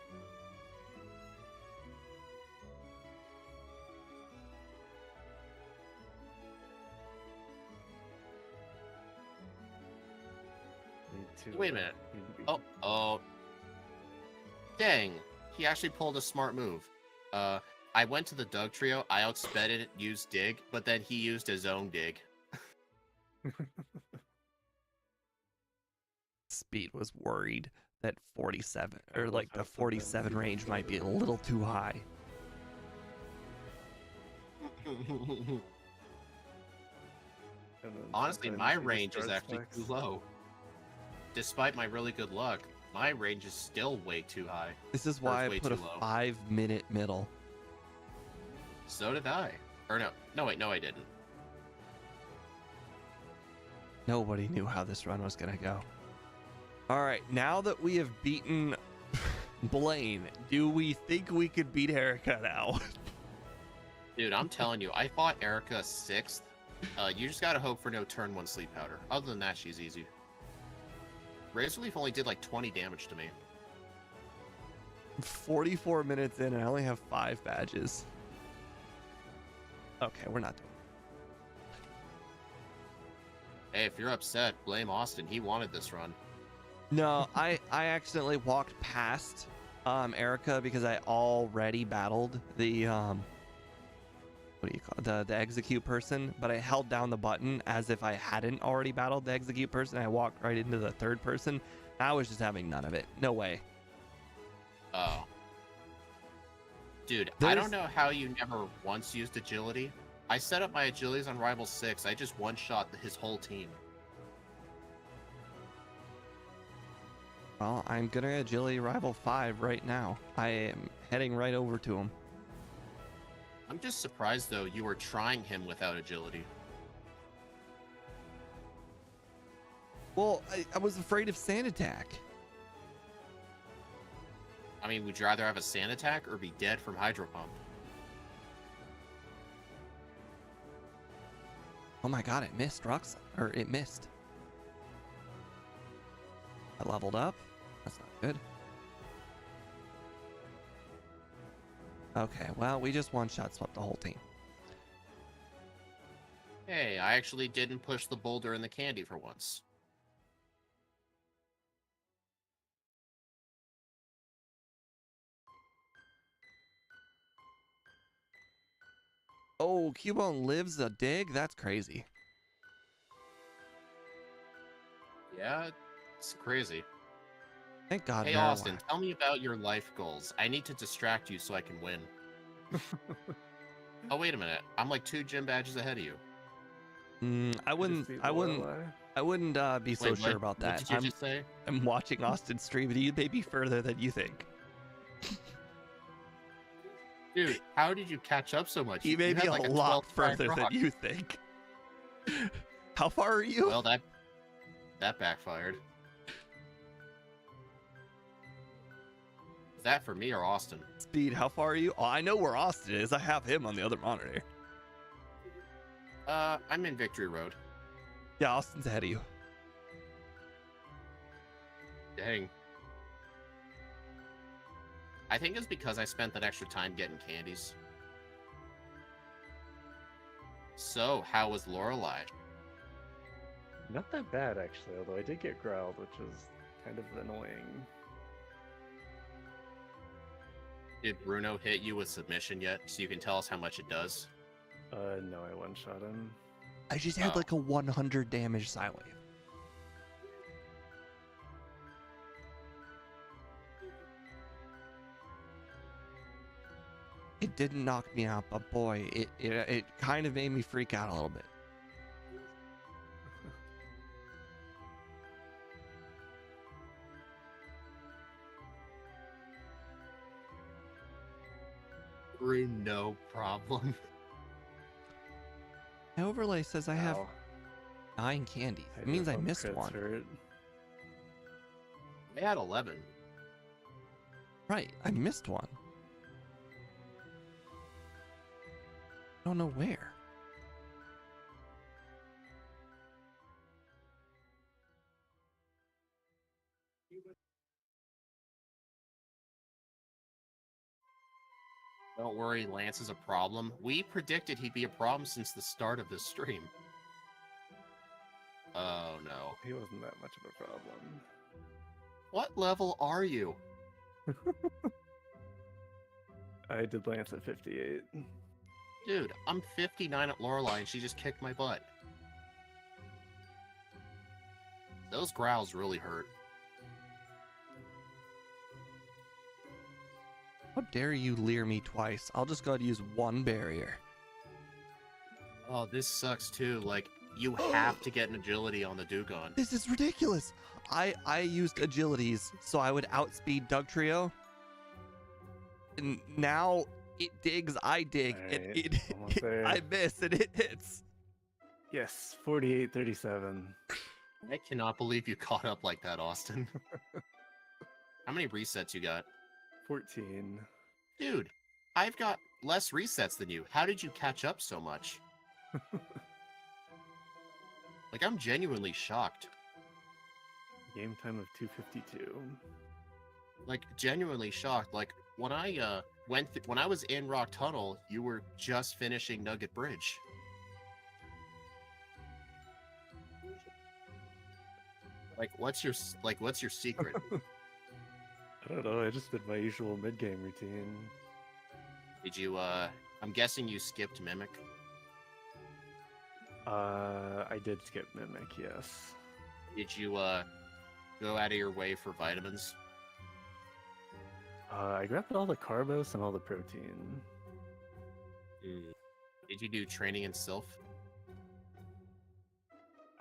Wait a minute. Oh. Dang. He actually pulled a smart move. I went to the Doug Trio, I outsped it, used Dig, but then he used his own Dig. Speed was worried that 47 or like the 47 range might be a little too high. Honestly, my range is actually too low. Despite my really good luck, my range is still way too high. This is why I put a 5-minute middle. So did I. Or no wait, no I didn't. Nobody knew how this run was gonna go. All right, now that we have beaten Blaine, do we think we could beat Erica now? Dude, I'm telling you, I fought Erica 6th. You just gotta hope for no turn 1 sleep powder. Other than that, she's easy. Razor Leaf only did like 20 damage to me. 44 minutes in and I only have 5 badges. Okay, we're not doing it. Hey, if you're upset, blame Austin. He wanted this run. No, I accidentally walked past Erica because I already battled the what do you call it? The execute person, but I held down the button as if I hadn't already battled the execute person. I walked right into the third person. I was just having none of it. No way. Oh. Dude, I don't know how you never once used agility. I set up my agilities on Rival 6. I just one-shot his whole team. Well, I'm gonna agility Rival 5 right now. I am heading right over to him. I'm just surprised, though, you were trying him without agility. Well, I was afraid of Sand Attack. I mean, would you rather have a Sand Attack or be dead from Hydro Pump? Oh my god, it missed rocks, or it missed. I leveled up. That's not good. Okay, well, we just one-shot swept the whole team. Hey, I actually didn't push the boulder in the candy for once. Oh, Cubone lives a dig? That's crazy. Yeah, it's crazy. Thank God. Hey, Austin, tell me about your life goals. I need to distract you so I can win. Oh, wait a minute. I'm like 2 gym badges ahead of you. I wouldn't be so sure about that. What did you just say? I'm watching Austin stream, and he may be further than you think. Dude, how did you catch up so much? He may be like a lot further than you think. How far are you? Well, that backfired. Is that for me or Austin? Speed, how far are you? Oh, I know where Austin is. I have him on the other monitor. I'm in Victory Road. Yeah, Austin's ahead of you. Dang. I think it's because I spent that extra time getting candies. So, how was Lorelei? Not that bad, actually, although I did get growled, which was kind of annoying. Did Bruno hit you with submission yet? So you can tell us how much it does. No, I one-shot him. I just had Oh. like a 100 damage Psywave. It didn't knock me out, but boy, it kind of made me freak out a little bit. Bruno problem. My overlay says I have Ow. 9 candies. It means I Hydropump missed crits one. hurt. I had 11. Right, I missed one. I don't know where. Don't worry, Lance is a problem. We predicted he'd be a problem since the start of this stream. Oh no. He wasn't that much of a problem. What level are you? I did Lance at 58. Dude, I'm 59 at Lorelei and she just kicked my butt. Those growls really hurt. How dare you leer me twice? I'll just go ahead and use one barrier. Oh, this sucks too. Like, you have to get an agility on the Dugong. This is ridiculous. I used agilities so I would outspeed Dugtrio. And now it digs, I dig, and Alright, almost there. I miss and it hits. Yes, 48-37. I cannot believe you caught up like that, Austin. How many resets you got? 14. Dude, I've got less resets than you. How did you catch up so much? Like, I'm genuinely shocked. Game time of 2:52. Like, genuinely shocked. Like, when I when I was in Rock Tunnel, you were just finishing Nugget Bridge. What's your secret? I don't know, I just did my usual mid-game routine. Did you I'm guessing you skipped Mimic. I did skip Mimic, yes. Did you go out of your way for vitamins? I grabbed all the carbos and all the protein. Did you do training in Sylph?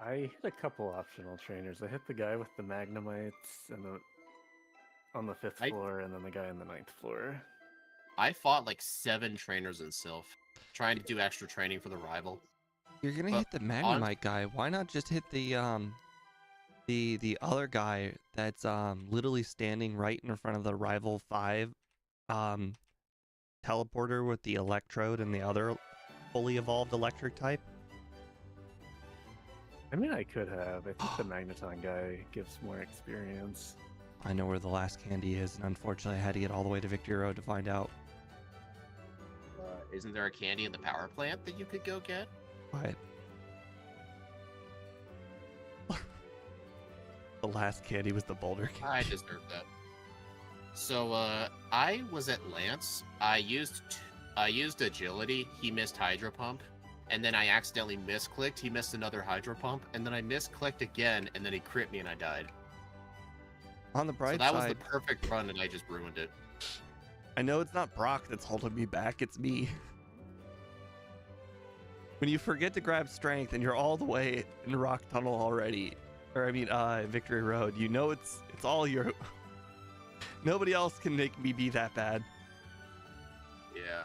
I hit a couple optional trainers. I hit the guy with the Magnemites and on the 5th floor, and then the guy on the 9th floor. I fought like 7 trainers in Sylph, trying to do extra training for the rival. You're gonna hit the Magnemite guy. Why not just hit the other guy that's literally standing right in front of the rival 5 teleporter with the electrode and the other fully evolved electric type? I mean, I could have. I think the Magneton guy gives more experience. I know where the last candy is, and unfortunately I had to get all the way to Victory Road to find out. Isn't there a candy in the power plant that you could go get? What? The last candy was the boulder candy. I deserve that. So, I was at Lance. I used agility. He missed Hydro Pump. And then I accidentally misclicked. He missed another Hydro Pump. And then I misclicked again, and then he crit me and I died. On the bright So that side, was the perfect run, and I just ruined it. I know it's not Brock that's holding me back, it's me. When you forget to grab strength and you're all the way in Rock Tunnel already, or I mean, Victory Road, you know it's all your... Nobody else can make me be that bad. Yeah.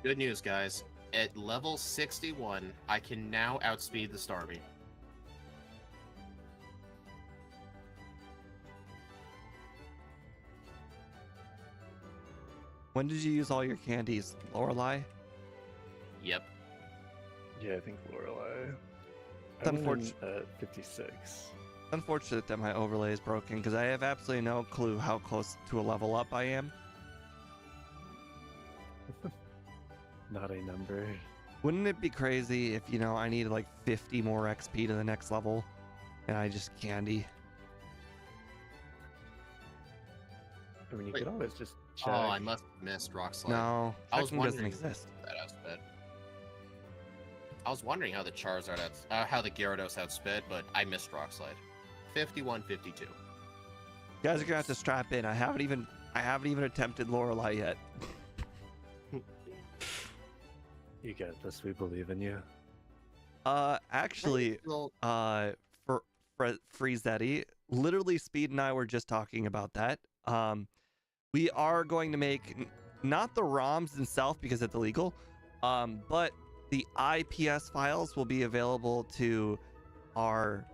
Good news, guys. At level 61, I can now outspeed the Starmie. When did you use all your candies, Lorelei? Yep. Yeah, I think Lorelei. It's I'm unfortunate. at 56. Unfortunate that my overlay is broken because I have absolutely no clue how close to a level up I am. Not a number. Wouldn't it be crazy if, you know, I needed like 50 more XP to the next level and I just candy? I mean, you Wait. could always just Check. Oh, I must have missed Rock Slide. No, I was checking doesn't wondering exist. that outsped. I was wondering how the Charizard how the Gyarados outsped, but I missed Rock Slide. 51-52. You guys are gonna have to strap in. I haven't even attempted Lorelei yet. You get this. We believe in you. Actually, Well, for Friezetti, literally Speed and I were just talking about that. We are going to make not the ROMs themselves because it's illegal, but the IPS files will be available to our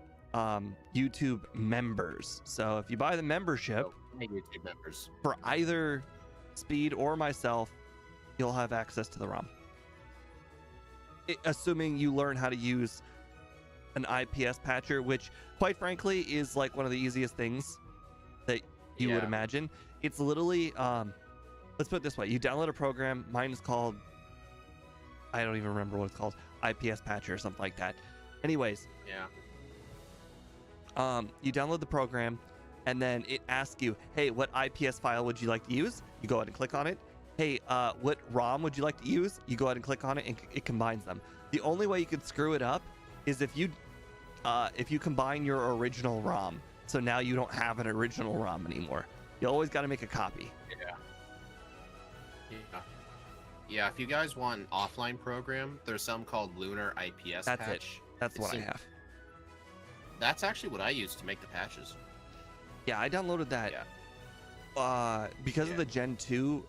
YouTube members. So if you buy the membership my YouTube members. for either Speed or myself, you'll have access to the ROM. Assuming you learn how to use an IPS patcher, which quite frankly is like one of the easiest things that you would Yeah. imagine. It's literally let's put it this way: you download a program. Mine is called, I don't even remember what it's called, IPS patcher or something like that. Anyways, Yeah. you download the program, and then it asks you, hey, what IPS file would you like to use? You go ahead and click on it. Hey, what ROM would you like to use? You go ahead and click on it, and it combines them. The only way you could screw it up is if you combine your original ROM. So now you don't have an original ROM anymore. You always got to make a copy. Yeah, if you guys want an offline program, there's some called Lunar IPS That's it. patch. That's what I It's- have. That's actually what I use to make the patches. Yeah, I downloaded that. Yeah. Because of Yeah. the Gen 2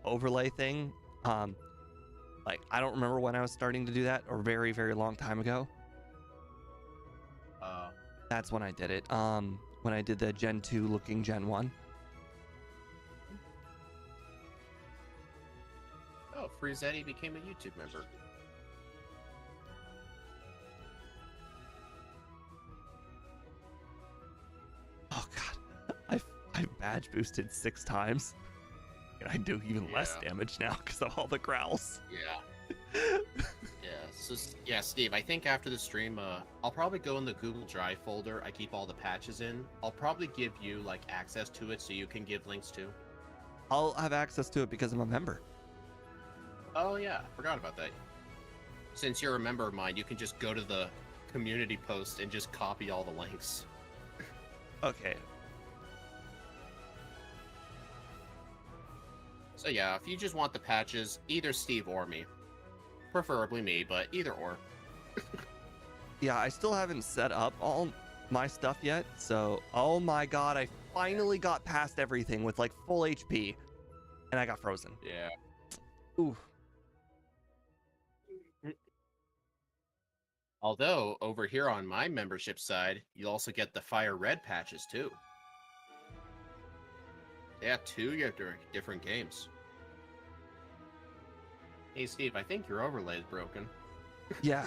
overlay thing. Like, I don't remember when I was starting to do that, or very, very long time ago. That's when I did it. When I did the Gen 2 looking Gen 1. Oh, Friezetti became a YouTube member. Oh god, I've badge boosted 6 times, and I do even less Yeah. damage now because of all the growls. Yeah. Yeah, Steve, I think after the stream, I'll probably go in the Google Drive folder I keep all the patches in. I'll probably give you, like, access to it so you can give links to. I'll have access to it because I'm a member. Oh, yeah, forgot about that. Since you're a member of mine, you can just go to the community post and just copy all the links. Okay. So yeah, if you just want the patches, either Steve or me. Preferably me, but either or. Yeah, I still haven't set up all my stuff yet, so oh my god, I finally got past everything with like full HP, and I got frozen. Yeah. Ooh. Although, over here on my membership side, you'll also get the Fire Red patches too. Yeah, 2 different games. Hey Steve, I think your overlay is broken. Yeah.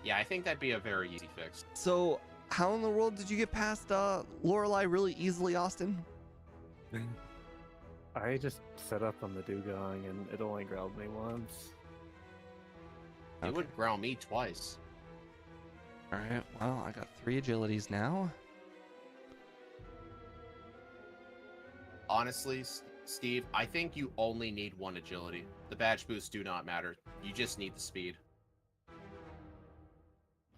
Yeah, I think that'd be a very easy fix. So, how in the world did you get past Lorelei really easily, Austin? I just set up on the dugong and it only growled me once. It Okay. would growl me twice. All right. Well, I got 3 agilities now. Honestly, Steve, I think you only need 1 agility. The badge boosts do not matter. You just need the speed.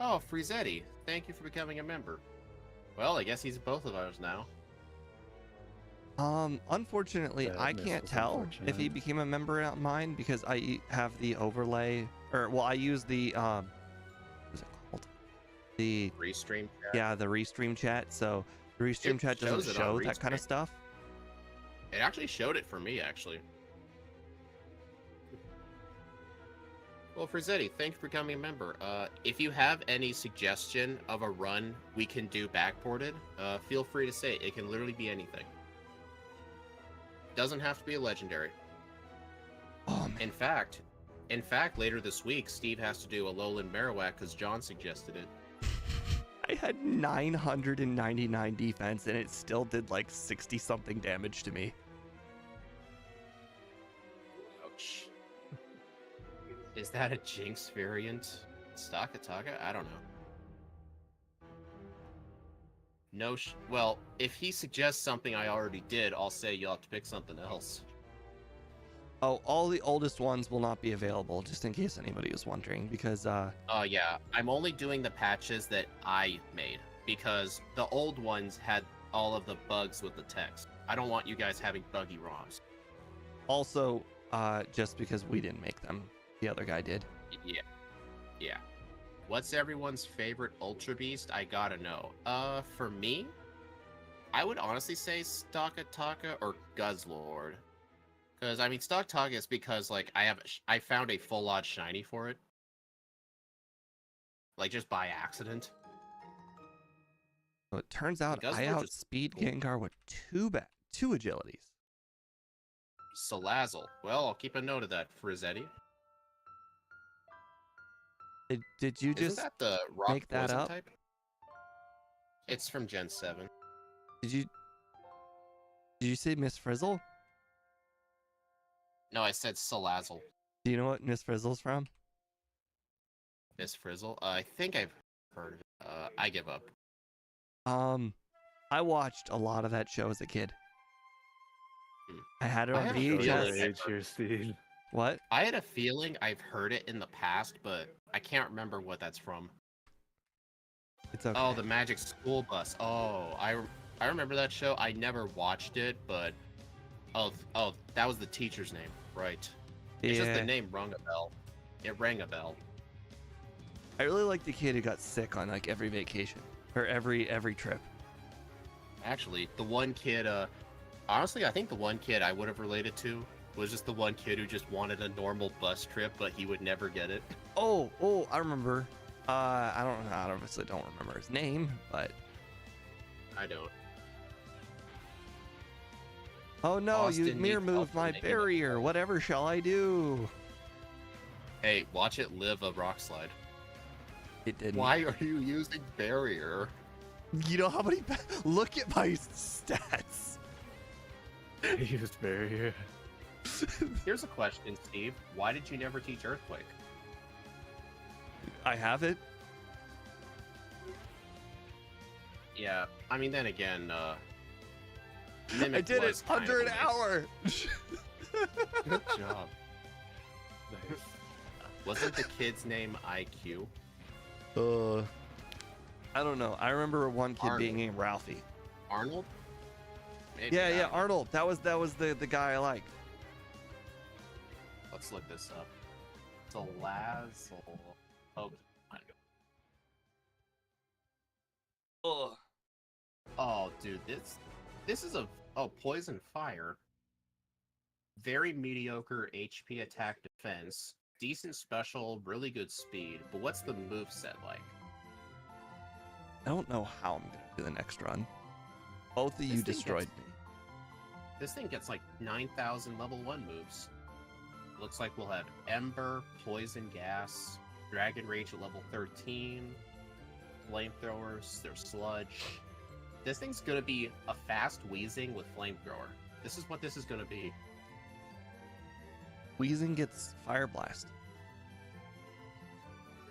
Oh, Friezetti, thank you for becoming a member. Well, I guess he's both of ours now. Unfortunately, I Sadness can't is tell if he unfortunate. became a member of mine because I have the overlay, or well, I use the what's it called? The Restream chat. yeah, the restream chat. So the restream It chat doesn't shows it on show that kind of Restream. stuff. It actually showed it for me, actually. Well, Friezetti, thank you for becoming a member. If you have any suggestion of a run we can do backported, feel free to say it. It can literally be anything. Doesn't have to be a legendary. Oh man. In fact, later this week, Steve has to do a Lowland Marowak because John suggested it. I had 999 defense and it still did like 60 something damage to me. Ouch. Is that a Jinx variant? Stakataka? I don't know. No, well, if he suggests something I already did, I'll say you'll have to pick something else. Oh, all the oldest ones will not be available, just in case anybody was wondering, because Yeah, I'm only doing the patches that I made because the old ones had all of the bugs with the text. I don't want you guys having buggy ROMs. also just because we didn't make them, the other guy did. Yeah, yeah. What's everyone's favorite Ultra Beast? I gotta know. For me, I would honestly say Stakataka or Guzzlord. Because, I mean, Stakataka is because, like, I found a full-on shiny for it. Like, just by accident. So it turns out I Guzzlord just outspeed cool. Gengar with two agilities. Salazzle. Well, I'll keep a note of that, Frizzetti. Did you Isn't just that the rock make that poison up? type? It's from Gen 7. Did you say Miss Frizzle? No, I said Salazzle. Do you know what Miss Frizzle's from? Miss Frizzle? I think I've heard of it. I give up. I watched a lot of that show as a kid. I had it I on have a feeling VHS. Age here, Steve. What? I had a feeling I've heard it in the past, but I can't remember what that's from. It's okay. Oh, the Magic School Bus. Oh, I remember that show. I never watched it, but oh, that was the teacher's name, right? It's just the name rung a bell. It rang a bell. I really like the kid who got sick on like every vacation or every trip. Actually, the one kid, honestly, I think the one kid I would have related to was just the one kid who just wanted a normal bus trip, but he would never get it. Oh, I remember. I obviously don't remember his name, but I don't. oh no, you Austin mirror needs moved help my making it barrier. better. Whatever shall I do? Hey, watch it live a rock slide. It didn't. Why are you using barrier? You know how many? Look at my stats. I used barrier. Here's a question, Steve. Why did you never teach Earthquake? I have it. Yeah, I mean, then again, I Mimic did was it kind under of an a hour. Good job. Nice. Wasn't the kid's name IQ? I don't know. I remember one kid Arnold. being named Ralphie. Arnold? Maybe, Yeah, I don't know. Arnold. That was the guy I liked. Let's look this up. Salazzle. Oh, Ugh. oh, dude, this is Poison Fire. Very mediocre HP attack defense, decent special, really good speed. But what's the moveset like? I don't know how I'm gonna do the next run. Both of you This thing destroyed me. This thing gets like 9,000 level 1 moves. Looks like we'll have Ember, Poison Gas, Dragon Rage at level 13, Flamethrowers, there's Sludge. This thing's gonna be a fast Wheezing with Flamethrower. This is what this is gonna be. Weezing gets Fire Blast.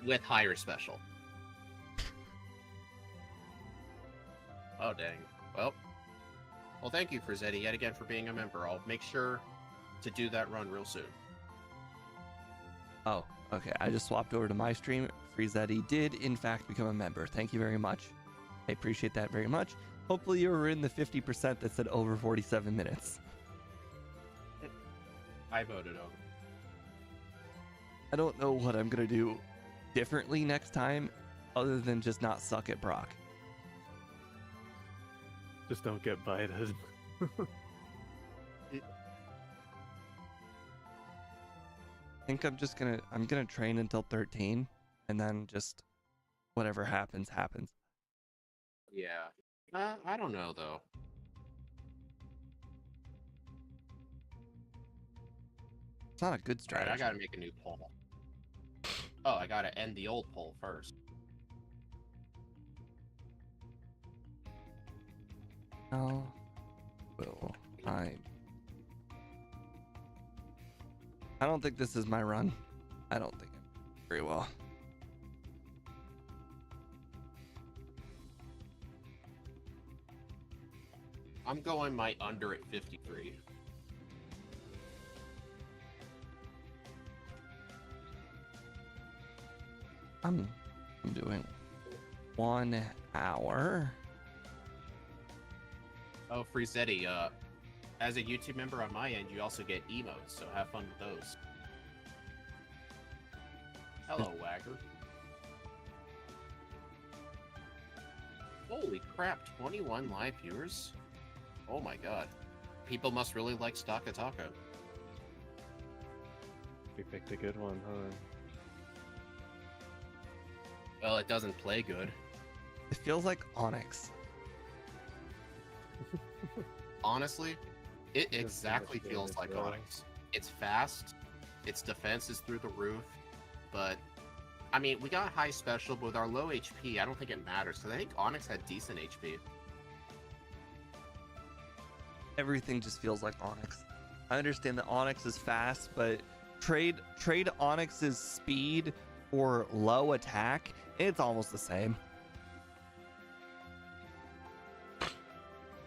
With higher special. Oh, dang. Well, thank you, Frizzetti, yet again for being a member. I'll make sure to do that run real soon. Oh, okay. I just swapped over to my stream. Frizzetti did, in fact, become a member. Thank you very much. I appreciate that very much. Hopefully you were in the 50% that said over 47 minutes. I voted over. I don't know what I'm going to do differently next time other than just not suck at Brock. Just don't get bited. I think I'm gonna train until 13 and then just whatever happens. Yeah. I don't know, though. It's not a good Alright, strategy. I gotta make a new poll. Oh, I gotta end the old poll first. How will I don't think this is my run. I don't think it very well. I'm going my under at 53. I'm doing 1 hour. Oh, Frizetti, as a YouTube member on my end, you also get emotes, so have fun with those. Hello, Wagger. Holy crap, 21 live viewers? Oh my god. People must really like Stakataka. We picked a good one, huh? Well, it doesn't play good. It feels like Onyx. Honestly, it Does exactly so much feels damage, like though. Onyx. It's fast, its defense is through the roof, but I mean, we got high special, but with our low HP, I don't think it matters, because I think Onyx had decent HP. Everything just feels like Onyx. I understand that Onyx is fast, but trade Onyx's speed for low attack, it's almost the same.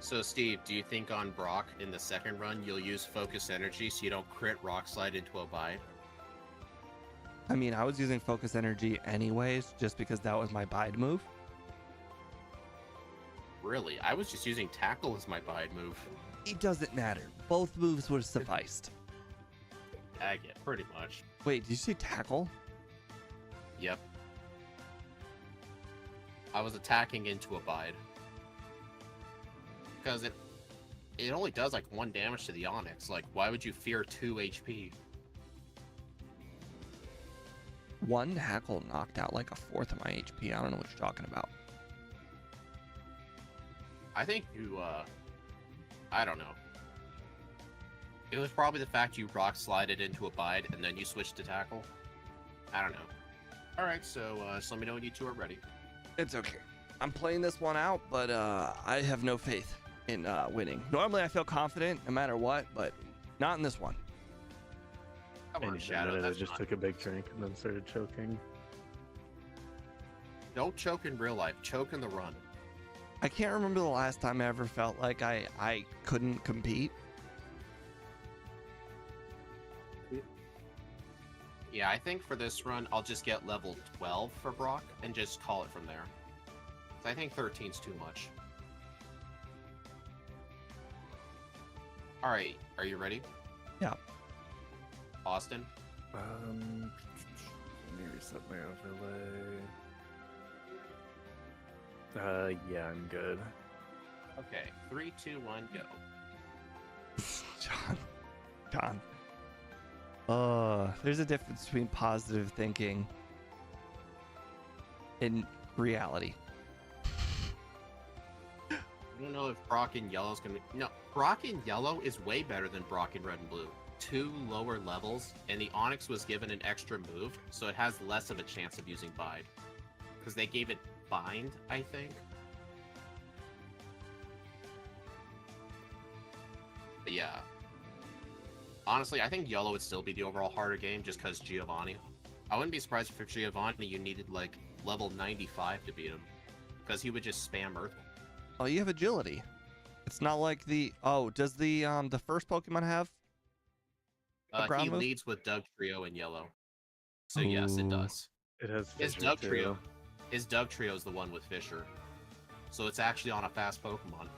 So, Steve, do you think on Brock in the second run you'll use Focus Energy so you don't crit Rock Slide into a bide? I mean, I was using Focus Energy anyways, just because that was my bide move. Really? I was just using Tackle as my bide move. It doesn't matter. Both moves would have sufficed. Tag it, pretty much. Wait, did you say Tackle? Yep. I was attacking into a bide. Because it only does like 1 damage to the Onyx. Like, why would you fear 2 HP? One Tackle knocked out like a fourth of my HP. I don't know what you're talking about. I think you, I don't know. It was probably the fact you rock slided into a bide and then you switched to tackle. I don't know. Alright, so let me know when you two are ready. It's okay. I'm playing this one out, but I have no faith in winning. Normally I feel confident no matter what, but not in this one. Come on, Any Shadow, minute, I that's just not... took a big drink and then started choking. Don't choke in real life, choke in the run. I can't remember the last time I ever felt like I couldn't compete. Yeah, I think for this run, I'll just get level 12 for Brock and just call it from there. I think 13's too much. Alright, are you ready? Yeah. Austin? Let me reset my overlay. Yeah, I'm good. Okay, 3, 2, 1, go. John. There's a difference between positive thinking and reality. I don't know if Brock in Yellow is going to be... No, Brock in Yellow is way better than Brock in Red and Blue. 2 lower levels, and the Onyx was given an extra move, so it has less of a chance of using Bide. Because they gave it Bind, I think. But yeah. Honestly, I think Yellow would still be the overall harder game, just because Giovanni. I wouldn't be surprised if for Giovanni you needed, like, level 95 to beat him. Because he would just spam Earth. Oh, you have agility. It's not like the... Oh, does the first Pokemon have a ground He move? leads with Doug Trio in Yellow. So yes, it Ooh. does. It has His Fisher, Doug too. Trio. His Doug Trio is the one with Fisher. So it's actually on a fast Pokemon.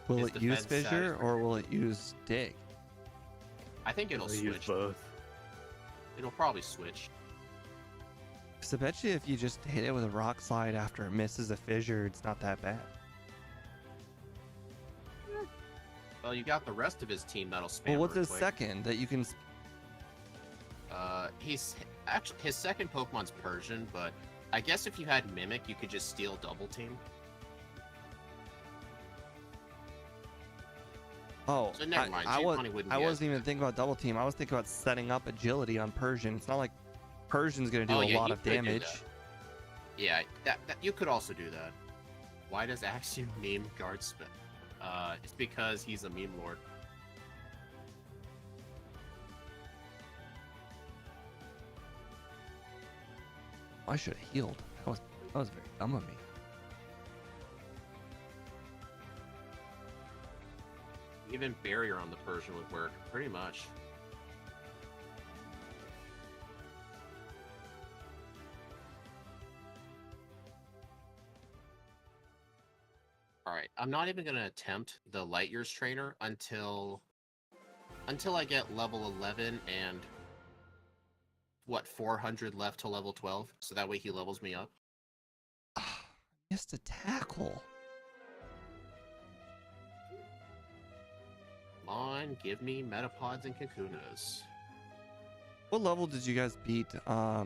Will His it use defense Fissure stat- or will it use Dig? I think it'll They use switch. both. It'll probably switch. Because I bet you if you just hit it with a Rock Slide after it misses a Fissure, it's not that bad. Well, you got the rest of his team that'll spam. Well, what's his Earthquake. second that you can... He's actually his second Pokemon's Persian, but I guess if you had Mimic, you could just steal Double Team. Oh, So never mind, I Giovanni wouldn't I be as wasn't even thinking about Double Team. I was thinking about setting up agility on Persian. It's not like Persian's going to do Oh, a yeah, lot you of could do damage. that. Yeah, that you could also do that. Why does Axiom meme guard spin? It's because he's a meme lord. I should have healed. That was very dumb of me. Even barrier on the Persian would work, pretty much. Alright, I'm not even going to attempt the Light Years trainer until I get level 11 and, what, 400 left to level 12, so that way he levels me up. Missed a tackle. Come on, give me Metapods and Kakunas. What level did you guys beat the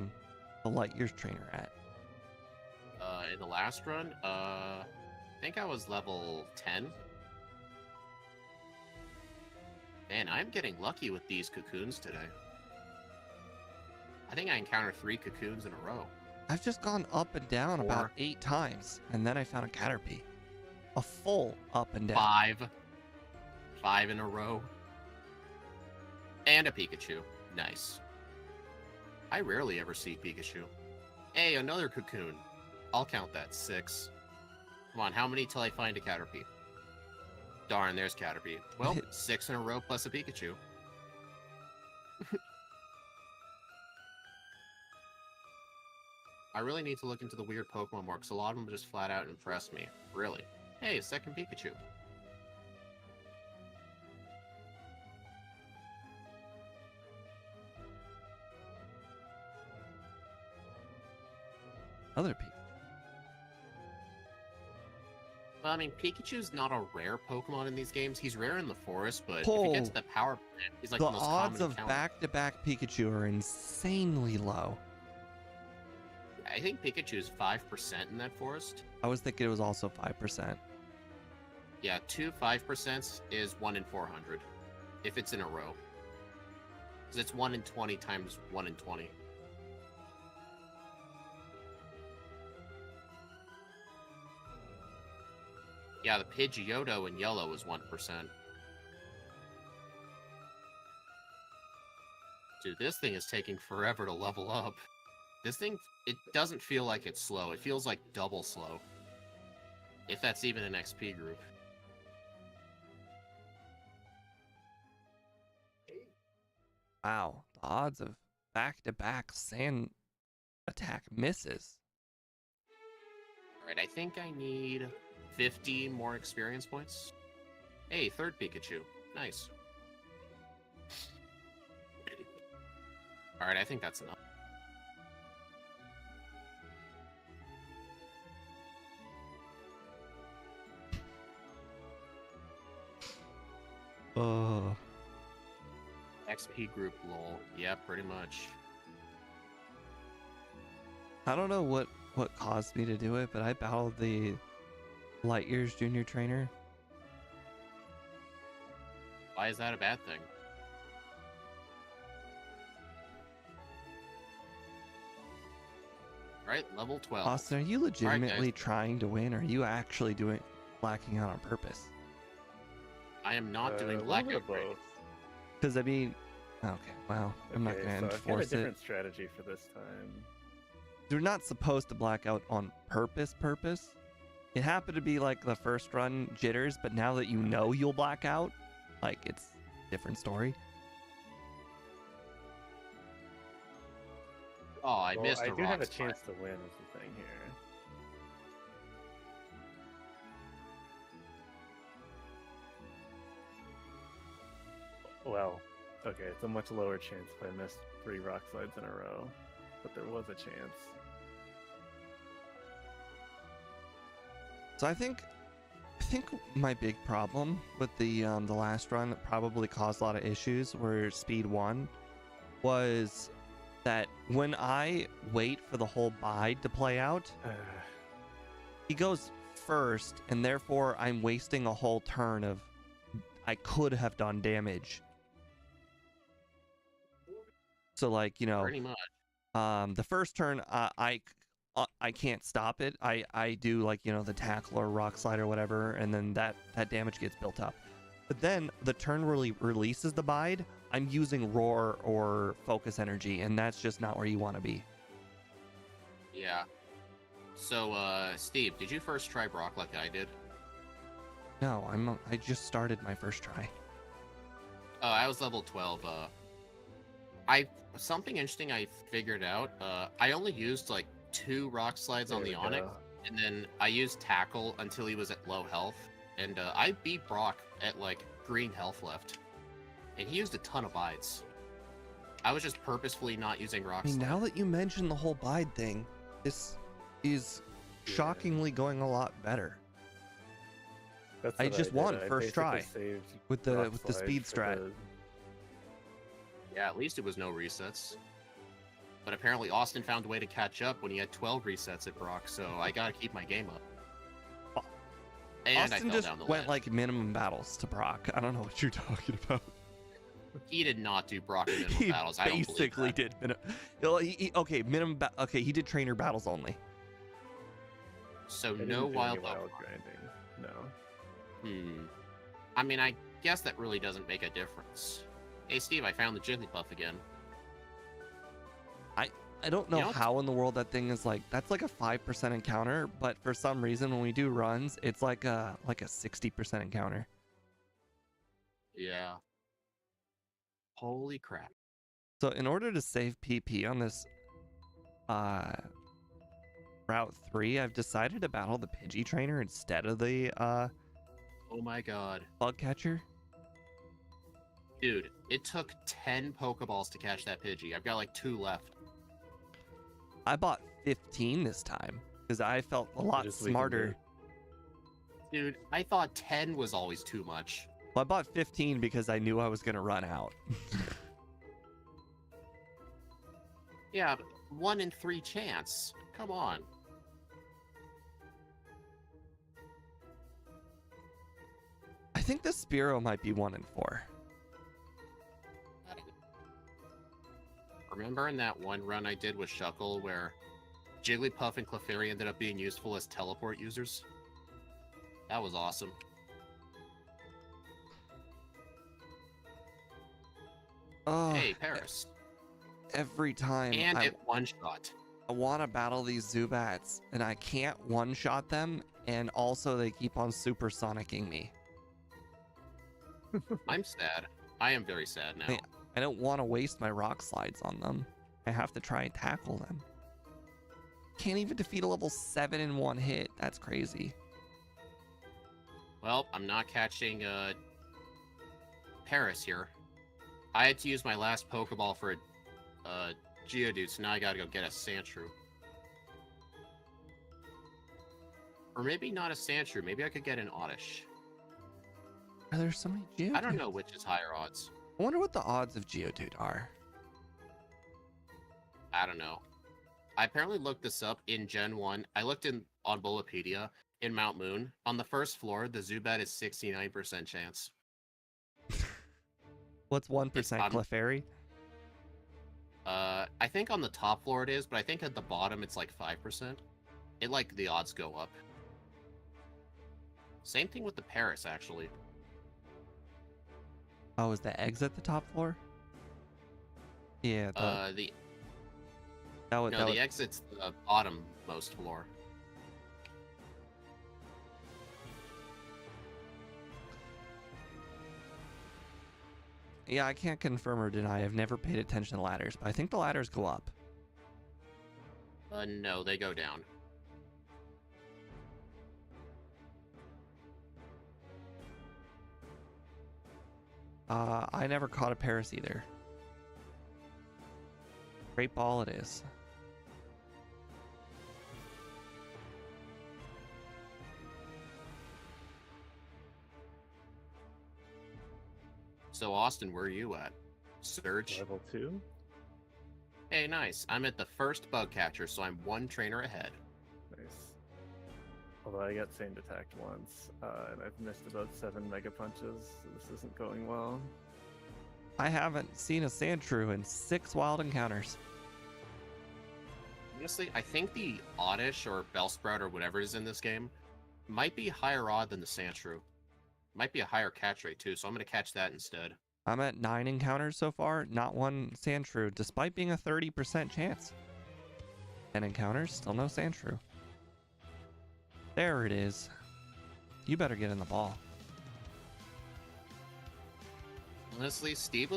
Light Years trainer at? In the last run, I think I was level 10. Man, I'm getting lucky with these cocoons today. I think I encountered 3 cocoons in a row. I've just gone up and down 4. about 8 times, and then I found a Caterpie. A full up and down. 5 in a row. And a Pikachu. Nice. I rarely ever see Pikachu. Hey, another cocoon. I'll count that. 6. Come on, how many till I find a Caterpie? Darn, there's Caterpie. Well, 6 in a row plus a Pikachu. I really need to look into the weird Pokemon more, because a lot of them just flat out impress me. Really. Hey, second Pikachu. Other people. Well, I mean, Pikachu's not a rare Pokemon in these games. He's rare in the forest, but if you get to the power plant, he's like the most common odds of encounter. back-to-back Pikachu are insanely low. I think Pikachu's 5% in that forest. I was thinking it was also 5%. Yeah, 2 5% is 1 in 400, if it's in a row. Because it's 1 in 20 times 1 in 20. Yeah, the Pidgeotto in yellow is 1%. Dude, this thing is taking forever to level up. This thing, it doesn't feel like it's slow. It feels like double slow. If that's even an XP group. Wow, the odds of back-to-back sand attack misses. Alright, I think I need 50 more experience points. Hey, third Pikachu. Nice. Alright, I think that's enough. Oh. XP group lol. Yeah, pretty much. I don't know what caused me to do it, but I battled the Light Years Junior Trainer. Why is that a bad thing? Right, level 12. Austin, are you legitimately trying to win, or are you actually blacking out on purpose? I am not doing Blackout. Because I mean, okay, well, I'm not going to enforce I've got a it. different strategy for this time. You're not supposed to black out on purpose. It happened to be like the first run jitters, but now that you know you'll black out, like it's a different story. Oh, I missed a I do rock have a slide. chance to win is the thing here. Well, okay, it's a much lower chance if I missed 3 rock slides in a row, but there was a chance. So I think my big problem with the last run that probably caused a lot of issues where speed 1 was that when I wait for the whole bide to play out, he goes first, and therefore I'm wasting a whole turn of I could have done damage. So like, you know, Pretty much. the first turn I can't stop it. I do like, you know, the tackle or rock slide or whatever, and then that damage gets built up. But then the turn really releases the bide, I'm using roar or focus energy, and that's just not where you want to be. Yeah. So, Steve, did you first try Brock like I did? No, I just started my first try. Oh, I was level 12. Something interesting I figured out. I only used like 2 rock slides on There the we Onyx, go. and then I used tackle until he was at low health, and I beat Brock at like green health left, and he used a ton of bites. I was just purposefully not using rock I mean, slide. now that you mention the whole bide thing, this is Yeah. shockingly going a lot better. That's I what just did. won I first basically try saved with the rock with the slide speed for strat. the- Yeah, at least it was no resets. But apparently Austin found a way to catch up when he had 12 resets at Brock, so I gotta keep my game up. And I Austin fell just down the went ledge. like minimum battles to Brock. I don't know what you're talking about. He did not do Brock in minimum He battles. I don't believe basically that. did okay, okay, he did trainer battles only. So I didn't no do any wild wild grinding. No. I mean, I guess that really doesn't make a difference. Hey, Steve, I found the Jigglypuff again. I don't know You know what's- how in the world that thing is like. That's like a 5% encounter, but for some reason when we do runs, it's like a 60% encounter. Yeah. Holy crap. So in order to save PP on this Route 3, I've decided to battle the Pidgey trainer instead of the Oh my god. bug catcher. Dude, it took 10 Pokeballs to catch that Pidgey. I've got like 2 left. I bought 15 this time because I felt a lot Just weakened smarter. it. Dude, I thought 10 was always too much. Well, I bought 15 because I knew I was gonna run out. Yeah, but 1 in 3 chance. Come on. I think the Spearow might be 1 in 4. Remember in that one run I did with Shuckle where Jigglypuff and Clefairy ended up being useful as teleport users? That was awesome. Oh, Hey, Paris. every time And I it one-shot. want to battle these Zubats and I can't one-shot them, and also they keep on supersonicking me. I'm sad. I am very sad now. Hey, I don't want to waste my rock slides on them. I have to try and tackle them. Can't even defeat a level 7 in one hit. That's crazy. Well, I'm not catching Paris here. I had to use my last Pokeball for a Geodude, so now I gotta go get a Sandshrew. Or maybe not a Sandshrew, maybe I could get an Oddish. Are there so many Geodudes? I don't know which is higher odds. I wonder what the odds of Geodude are. I don't know. I apparently looked this up in Gen 1. I looked on Bulbapedia in Mount Moon. On the first floor, the Zubat is 69% chance. What's 1% I'm- Clefairy? I think on the top floor it is, but I think at the bottom it's like 5%. It like the odds go up. Same thing with the Paris, actually. Oh, is the eggs at the top floor? Yeah, The that would, no, that the would, exit's the bottom most floor. yeah, I can't confirm or deny. I've never paid attention to ladders, but I think the ladders go up. No, they go down. I never caught a Paris either. Great ball it is. So, Austin, where are you at? Surge? Level 2? Hey, nice. I'm at the first bug catcher, so I'm 1 trainer ahead. Nice. Although I got sand attacked once, and I've missed about 7 Mega Punches, so this isn't going well. I haven't seen a Sandshrew in 6 wild encounters. Honestly, I think the Oddish or Bellsprout or whatever is in this game might be higher odd than the Sandshrew. Might be a higher catch rate too, so I'm going to catch that instead. I'm at 9 encounters so far, not one Sandshrew, despite being a 30% chance. 10 encounters, still no Sandshrew. There it is. You better get in the ball. Honestly, Steve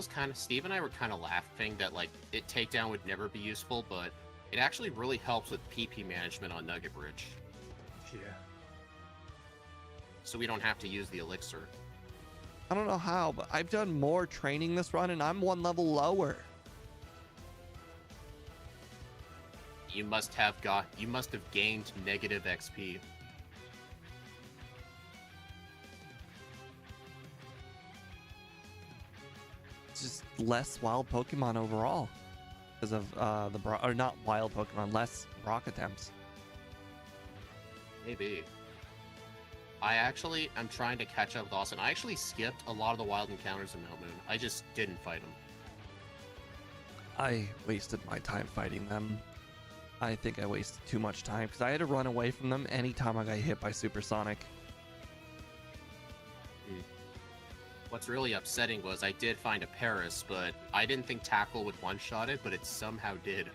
and I were kind of laughing that like it takedown would never be useful, but it actually really helps with PP management on Nugget Bridge. Yeah. So we don't have to use the elixir. I don't know how, but I've done more training this run and I'm 1 level lower. You must have gained negative XP. It's just less wild Pokemon overall because of or not wild Pokemon, less rock attempts. Maybe. I'm trying to catch up with Austin. I actually skipped a lot of the wild encounters in Mount Moon. I just didn't fight them. I wasted my time fighting them. I think I wasted too much time because I had to run away from them anytime I got hit by Supersonic. What's really upsetting was I did find a Paris, but I didn't think Tackle would one-shot it, but it somehow did.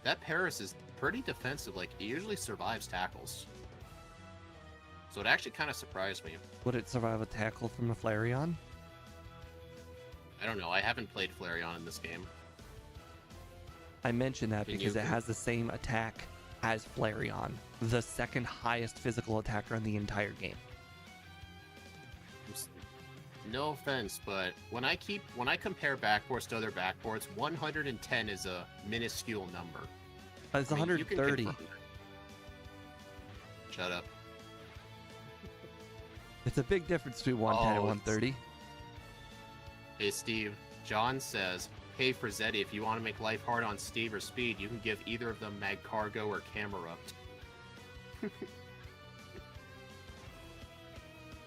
That Paris is pretty defensive. Like, it usually survives tackles. So it actually kind of surprised me. Would it survive a tackle from a Flareon? I don't know. I haven't played Flareon in this game. I mention that Can because you- it has the same attack as Flareon, the second highest physical attacker in the entire game. No offense, but when I compare backboards to other backboards, 110 is a minuscule number. It's I mean, you can 130. confirm that. Shut up. It's a big difference between 110 and Oh, 130. Hey Steve, John says, hey Frizzetti, if you want to make life hard on Steve or Speed, you can give either of them Magcargo or Camerupt.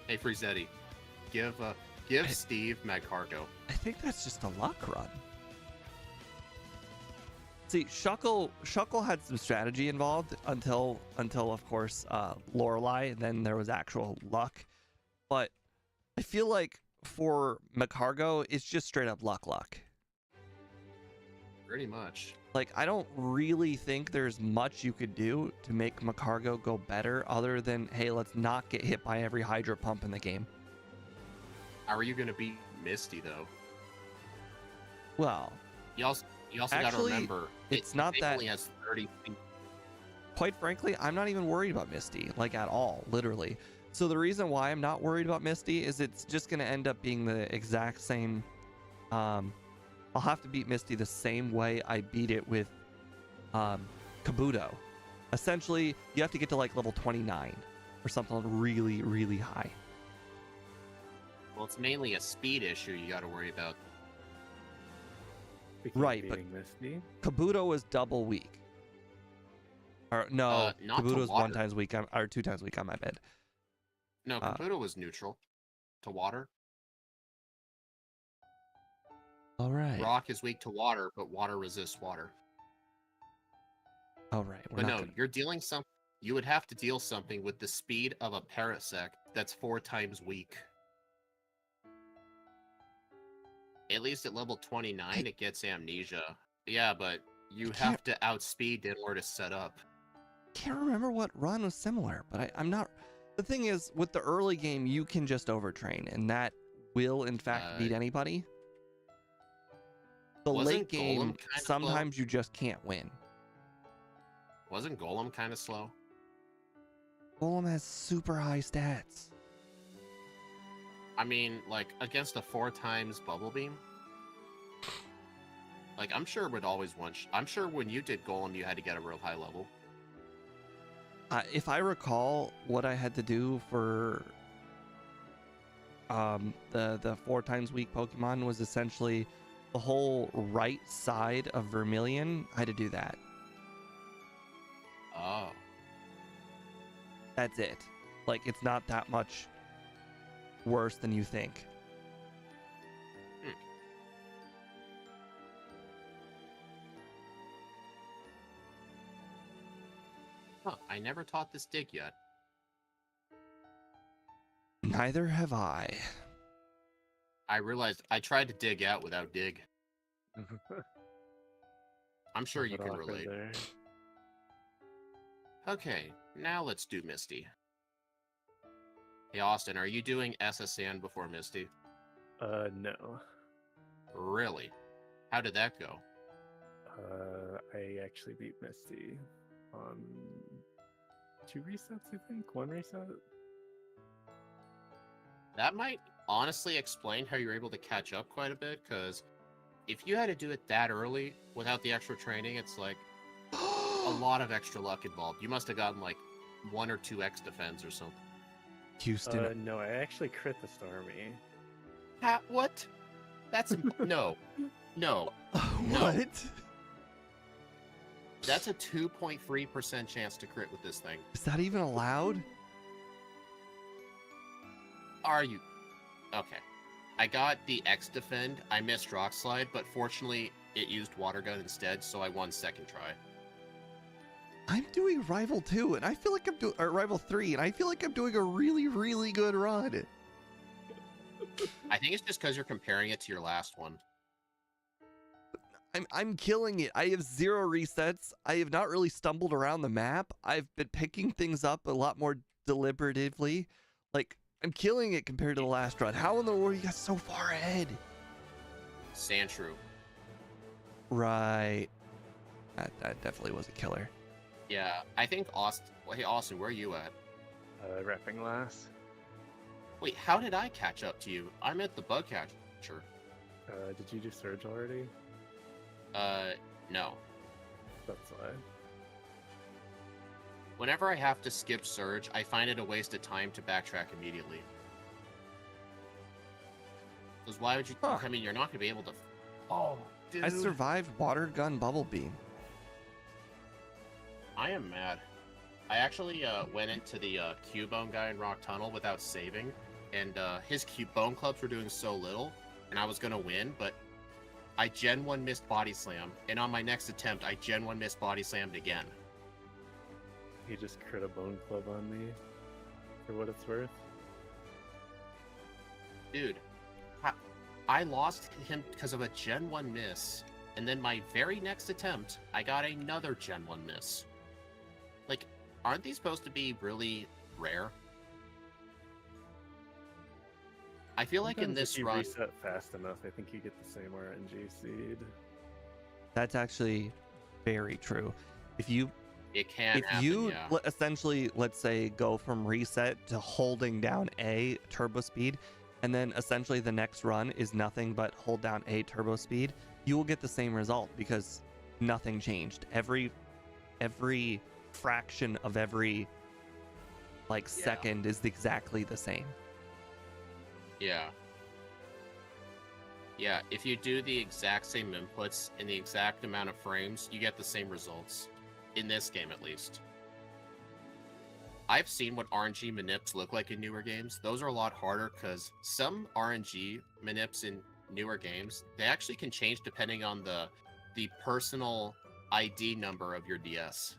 Hey Frizzetti, give Steve Magcargo. I think that's just a luck run. See, Shuckle had some strategy involved until of course Lorelei, and then there was actual luck. But I feel like for Magcargo, it's just straight up luck. Pretty much. Like, I don't really think there's much you could do to make Magcargo go better other than, hey, let's not get hit by every Hydro Pump in the game. How are you gonna beat Misty though? Well, You also gotta Actually, remember it's not it that- only has 30 feet. quite frankly, I'm not even worried about Misty, like at all, literally. So the reason why I'm not worried about Misty is it's just going to end up being the exact same. I'll have to beat Misty the same way I beat it with Kabuto. Essentially, you have to get to like level 29 or something really, really high. Well, it's mainly a speed issue you gotta worry about. We keep Right, but- beating Misty. Kabuto is double weak. Or no, not to Kabuto's one water. times weak, or 2 times weak on my bed. No, Caputo was neutral to water. All right. Rock is weak to water, but water resists water. All right. We're But not no, gonna- you're dealing some. You would have to deal something with the speed of a Parasect that's 4 times weak. At least at level 29, it gets Amnesia. Yeah, but you can't- have to outspeed in order to set up. Can't remember what run was similar, but I'm not. The thing is, with the early game, you can just overtrain, and that will, in fact, beat anybody. The wasn't late game, Golem kinda slow? sometimes you just can't win. Wasn't Golem kind of slow? Golem has super high stats. I mean, like, against a 4 times Bubble Beam? Like, I'm sure it would always I'm sure when you did Golem, you had to get a real high level. If I recall what I had to do for the 4 times weak Pokemon was essentially the whole right side of Vermilion. I had to do that. Oh. That's it. Like, it's not that much worse than you think. Huh, I never taught this dig yet. Neither have I. I realized I tried to dig out without dig. I'm sure you Bit can awkward relate. there. Okay, now let's do Misty. Hey Austin, are you doing SSN before Misty? No. Really? How did that go? I actually beat Misty on 2 resets, I think. 1 reset. That might honestly explain how you're able to catch up quite a bit, because if you had to do it that early without the extra training, it's like a lot of extra luck involved. You must have gotten like 1 or 2 X defense or something. Houston. No, I actually crit the Stormy. What? That's no. No. What? That's a 2.3% chance to crit with this thing. Is that even allowed? Are you? Okay. I got the X defend. I missed Rock Slide, but fortunately it used Water Gun instead, so I won second try. I'm doing Rival 2, and I feel like I'm doing Rival 3, and I feel like I'm doing a really, really good run. I think it's just because you're comparing it to your last one. I'm killing it. I have 0 resets. I have not really stumbled around the map. I've been picking things up a lot more deliberatively. Like, I'm killing it compared to the last run. How in the world you got so far ahead? Sandshrew. Right. That definitely was a killer. Yeah, I think Austin. Hey, Austin, where are you at? Repping last. Wait, how did I catch up to you? I'm at the bug catcher. Did you do Surge already? No. That's why. Whenever I have to skip Surge, I find it a waste of time to backtrack immediately. Because why would you? Huh. I mean, you're not gonna be able to. Oh, dude. I survived Water Gun Bubble Beam. I am mad. I actually went into the Cubone guy in Rock Tunnel without saving, and his Cubone clubs were doing so little, and I was gonna win, but I Gen 1 missed Body Slam, and on my next attempt, I Gen 1 missed Body Slammed again. He just crit a Bone Club on me, for what it's worth. Dude, I lost him because of a Gen 1 miss, and then my very next attempt, I got another Gen 1 miss. Like, aren't these supposed to be really rare? I feel like in Sometimes this if you run... reset fast enough, I think you get the same RNG seed. That's actually very true. If you It can happen, yeah. essentially, let's say, go from reset to holding down A turbo speed, and then essentially the next run is nothing but hold down A turbo speed, you will get the same result because nothing changed. Every fraction of every second is exactly the same. Yeah. Yeah, if you do the exact same inputs in the exact amount of frames, you get the same results. In this game, at least. I've seen what RNG manips look like in newer games. Those are a lot harder because some RNG manips in newer games, they actually can change depending on the personal ID number of your DS.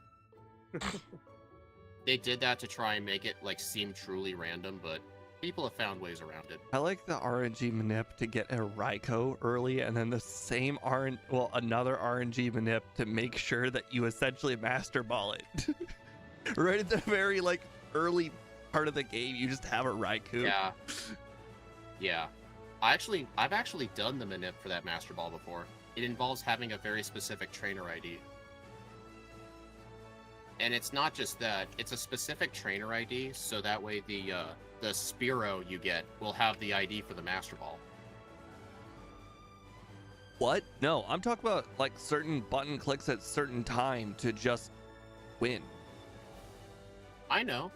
They did that to try and make it seem truly random, but people have found ways around it. I like the RNG manip to get a Raikou early, and then the same another RNG manip to make sure that you essentially master ball it. Right at the very early part of the game, you just have a Raikou. Yeah. Yeah. I've actually done the manip for that master ball before. It involves having a very specific trainer ID. And it's not just that, it's a specific trainer ID, so that way the Spearow you get will have the ID for the Master Ball. What? No, I'm talking about certain button clicks at certain time to just win. I know.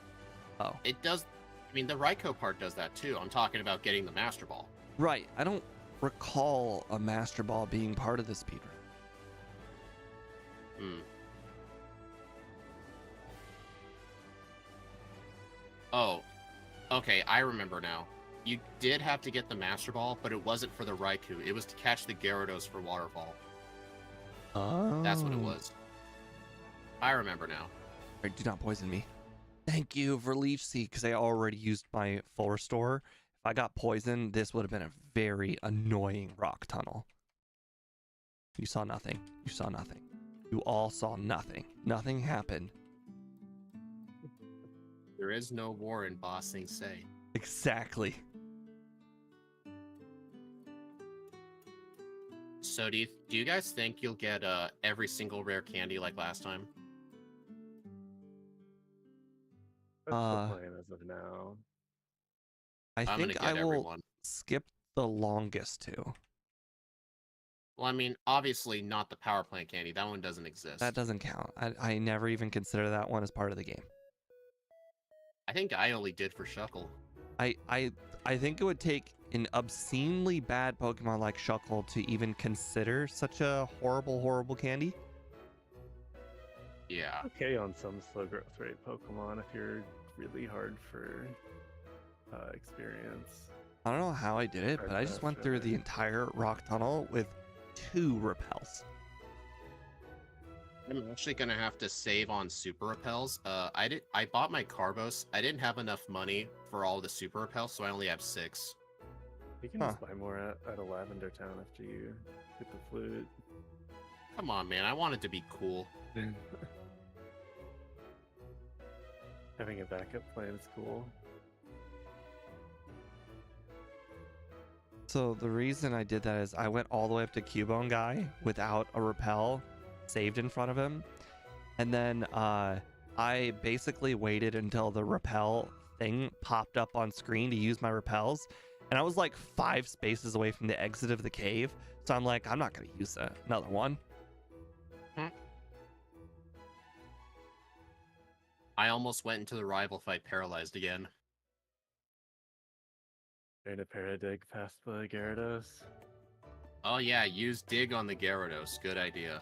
Oh. It does. I mean, the Raikou part does that too. I'm talking about getting the Master Ball. Right. I don't recall a Master Ball being part of the speedrun. Hmm. Oh. Okay, I remember now. You did have to get the Master Ball, but it wasn't for the Raikou. It was to catch the Gyarados for Waterfall. Oh. That's what it was. I remember now. Right, do not poison me. Thank you for Leech Seed, because I already used my full restore. If I got poisoned, this would have been a very annoying rock tunnel. You saw nothing. You saw nothing. You all saw nothing. Nothing happened. There is no war in Ba Sing Se. Exactly. So do you guys think you'll get every single rare candy like last time? That's Uh, the plan as of now. I I'm gonna think I get will everyone. skip the longest two. Well, I mean, obviously not the power plant candy. That one doesn't exist. That doesn't count. I never even consider that one as part of the game. I think I only did for Shuckle. I think it would take an obscenely bad Pokemon like Shuckle to even consider such a horrible candy. Yeah. Okay on some slow growth rate Pokemon if you're really hard for experience. I don't know how I did it, Hard but I just pass, went through rather. the entire rock tunnel with 2 repels. I'm actually gonna have to save on super repels. I bought my Carbos. I didn't have enough money for all the super repels, so I only have 6. You can just buy more at a Lavender Town after you get the flute. Come on, man. I want it to be cool. Having a backup plan is cool. So the reason I did that is I went all the way up to Cubone guy without a repel saved in front of him. And then I basically waited until the repel thing popped up on screen to use my repels. And I was like 5 spaces away from the exit of the cave. So I'm like, I'm not going to use another one. I almost went into the rival fight paralyzed again. Trying to Paradig past the Gyarados. Oh yeah, use dig on the Gyarados. Good idea.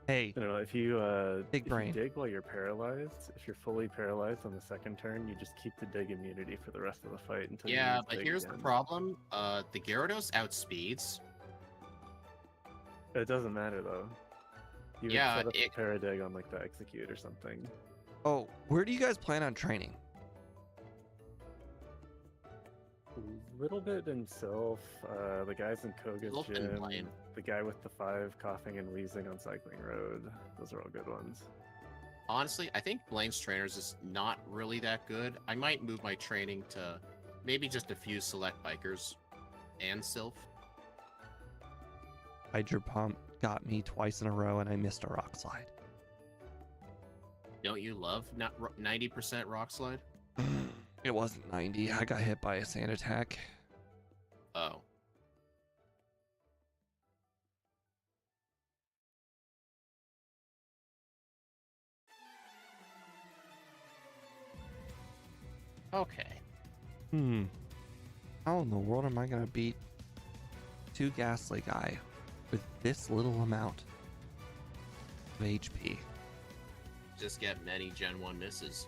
Hey, I don't know, if you Big brain. you dig while you're paralyzed, if you're fully paralyzed on the second turn, you just keep the dig immunity for the rest of the fight until you Yeah, use but dig here's again. the problem. The Gyarados outspeeds. It doesn't matter though. You would Yeah, set up the Paradig on like the execute or something. oh, where do you guys plan on training? A little bit in Sylph, the guys in Koga's Sylph and gym, Blaine. the guy with the 5 coughing and wheezing on Cycling Road. Those are all good ones. Honestly, I think Blaine's trainers is not really that good. I might move my training to maybe just a few select bikers and Sylph. Hydro Pump got me twice in a row and I missed a rock slide. Don't you love 90% rock slide? It wasn't 90. I got hit by a sand attack. Oh. Okay. How in the world am I gonna beat 2 Ghastly guy with this little amount of HP? Just get many Gen 1 misses.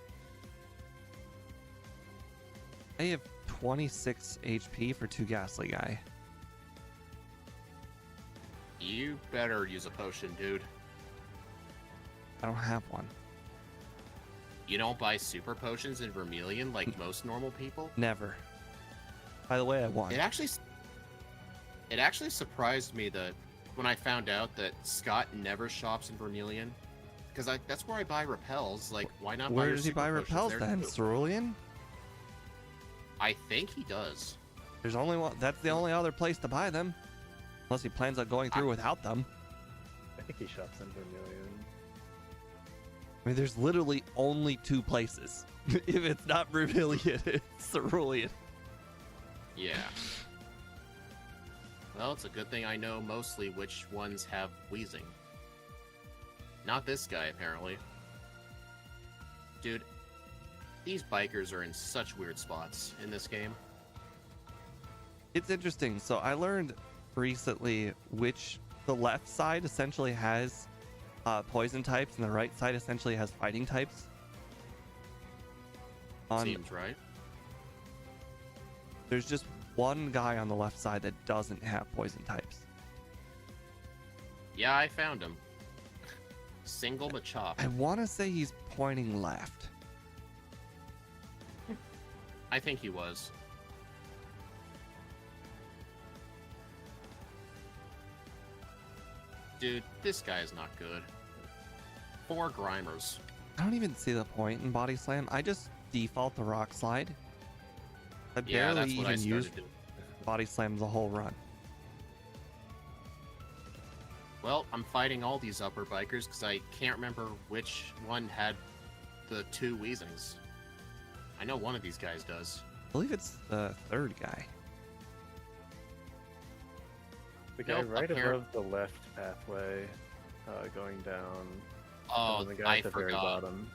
I have 26 HP for 2 Ghastly guy. You better use a potion, dude. I don't have one. You don't buy super potions in Vermilion like most normal people? Never. By the way, I won. It actually surprised me that when I found out that Scott never shops in Vermilion, because that's where I buy repels. Like, why not? Where buy your does he super buy potions repels there then? too? Cerulean? I think he does. There's only one. That's the only other place to buy them. Unless he plans on going through without them. I think he shops in Vermilion. I mean, there's literally only 2 places. If it's not Vermilion, it's Cerulean. Yeah. Well, it's a good thing I know mostly which ones have wheezing. Not this guy, apparently. Dude, these bikers are in such weird spots in this game. It's interesting. So I learned recently which the left side essentially has poison types and the right side essentially has fighting types. Seems right. There's just one guy on the left side that doesn't have poison types. Yeah, I found him. Single Machop. I want to say he's pointing left. I think he was. Dude, this guy is not good. 4 Grimers. I don't even see the point in Body Slam. I just default the Rock Slide. I Yeah, barely that's what I even use started doing. Body Slam the whole run. Well, I'm fighting all these upper bikers because I can't remember which one had the 2 Weezings. I know one of these guys does. I believe it's the third guy. The guy Nope, right up here. above the left pathway, going down. Oh, and then the guy I at the very forgot. bottom.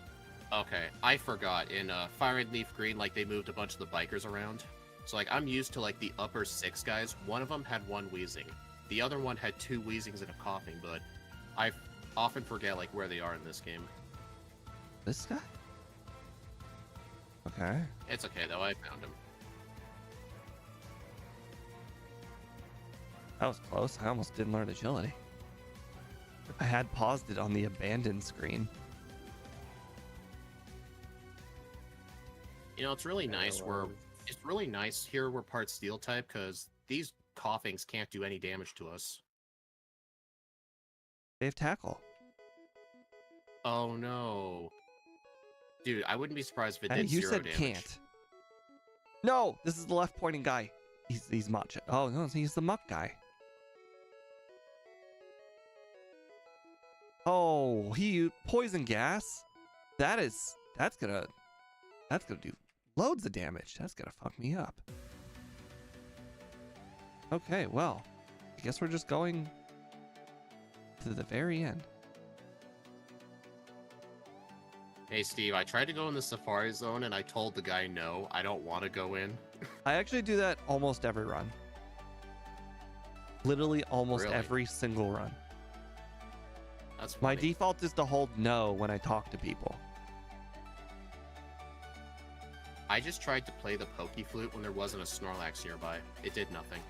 Okay, I forgot. In Fire Red Leaf Green, like, they moved a bunch of the bikers around. So, like, I'm used to, like, the upper 6 guys. One of them had 1 Weezing. The other one had 2 Weezings and a coughing, but I often forget, like, where they are in this game. This guy? Okay. It's okay, though. I found him. That was close. I almost didn't learn agility. I had paused it on the abandoned screen. You know, it's really nice where... Paralyzed. It's really nice here we're part Steel type, because these coughings can't do any damage to us. They have tackle. Oh, no. Dude, I wouldn't be surprised if it Hey, did you 0 said damage. can't. No, this is the left pointing guy. He's Matcha. Oh no, he's the muck guy. Oh, he poison gas. That's gonna do loads of damage. That's gonna fuck me up. Okay, well, I guess we're just going to the very end. Hey, Steve, I tried to go in the Safari Zone, and I told the guy no, I don't want to go in. I actually do that almost every run. Literally almost Really? every single run. That's My funny. default is to hold no when I talk to people. I just tried to play the Poke Flute when there wasn't a Snorlax nearby. It did nothing.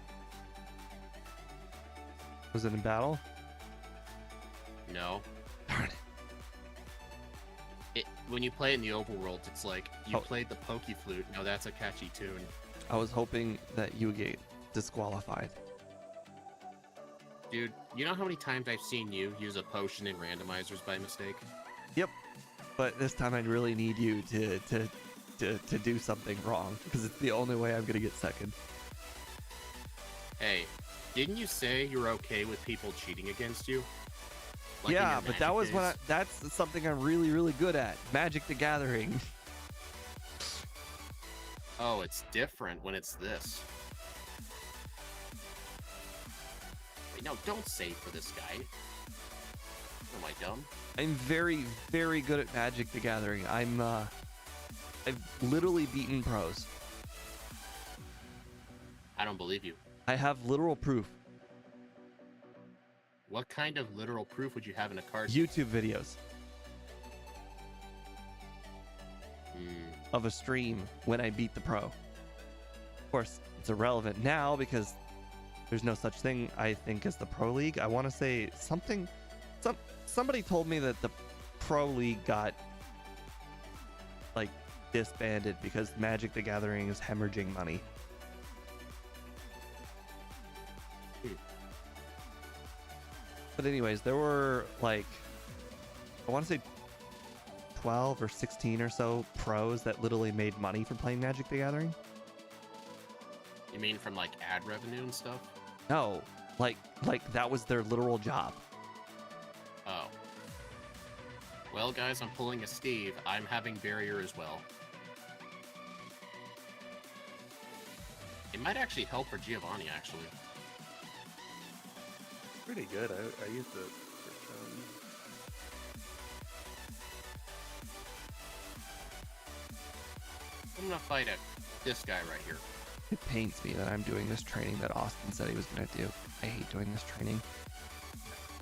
Was it in battle? No. Darn it. When you play it in the overworld, it's like, you Oh. played the Poke Flute, now that's a catchy tune. I was hoping that you would get disqualified. Dude, you know how many times I've seen you use a potion in randomizers by mistake? Yep. But this time I'd really need you to do something wrong, because it's the only way I'm gonna get second. Hey, didn't you say you're okay with people cheating against you? Like in yeah, your but that Magic was when days? that's something I'm really, really good at. Magic the Gathering. Oh, it's different when it's this. Wait, no, don't save for this guy. Am I dumb? I'm very, very good at Magic the Gathering. I've literally beaten pros. I don't believe you. I have literal proof. What kind of literal proof would you have in a card? YouTube videos Hmm. of a stream when I beat the pro. Of course, it's irrelevant now because there's no such thing, I think, as the Pro League. I want to say somebody told me that the Pro League got like disbanded because Magic the Gathering is hemorrhaging money. But anyways, there were like, I want to say 12 or 16 or so pros that literally made money from playing Magic the Gathering. You mean from like ad revenue and stuff? No, like that was their literal job. Oh. Well, guys, I'm pulling a Steve. I'm having barrier as well. It might actually help for Giovanni, actually. Pretty good. I used it for some. I'm gonna fight this guy right here. It pains me that I'm doing this training that Austin said he was going to do. I hate doing this training.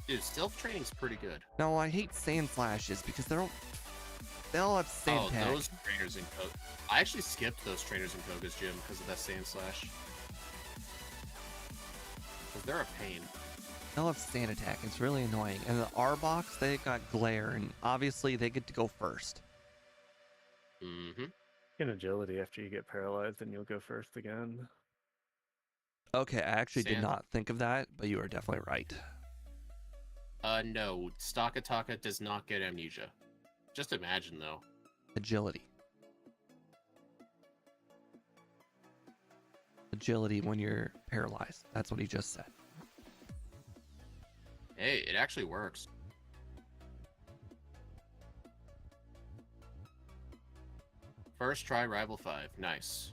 Dude, stealth training's pretty good. No, I hate sand slashes because they all have sand Oh, tag. those trainers in Koga. I actually skipped those trainers in Koga's gym because of that sand slash. Because they're a pain. They all have sand attack. It's really annoying. And the R box, they got glare, and obviously they get to go first. Mm-hmm. In agility, after you get paralyzed, then you'll go first again. Okay, I actually did Sand. not think of that, but you are definitely right. No, Stakataka does not get amnesia. Just imagine, though. Agility. Agility when you're paralyzed. That's what he just said. Hey, it actually works. First try Rival 5. Nice.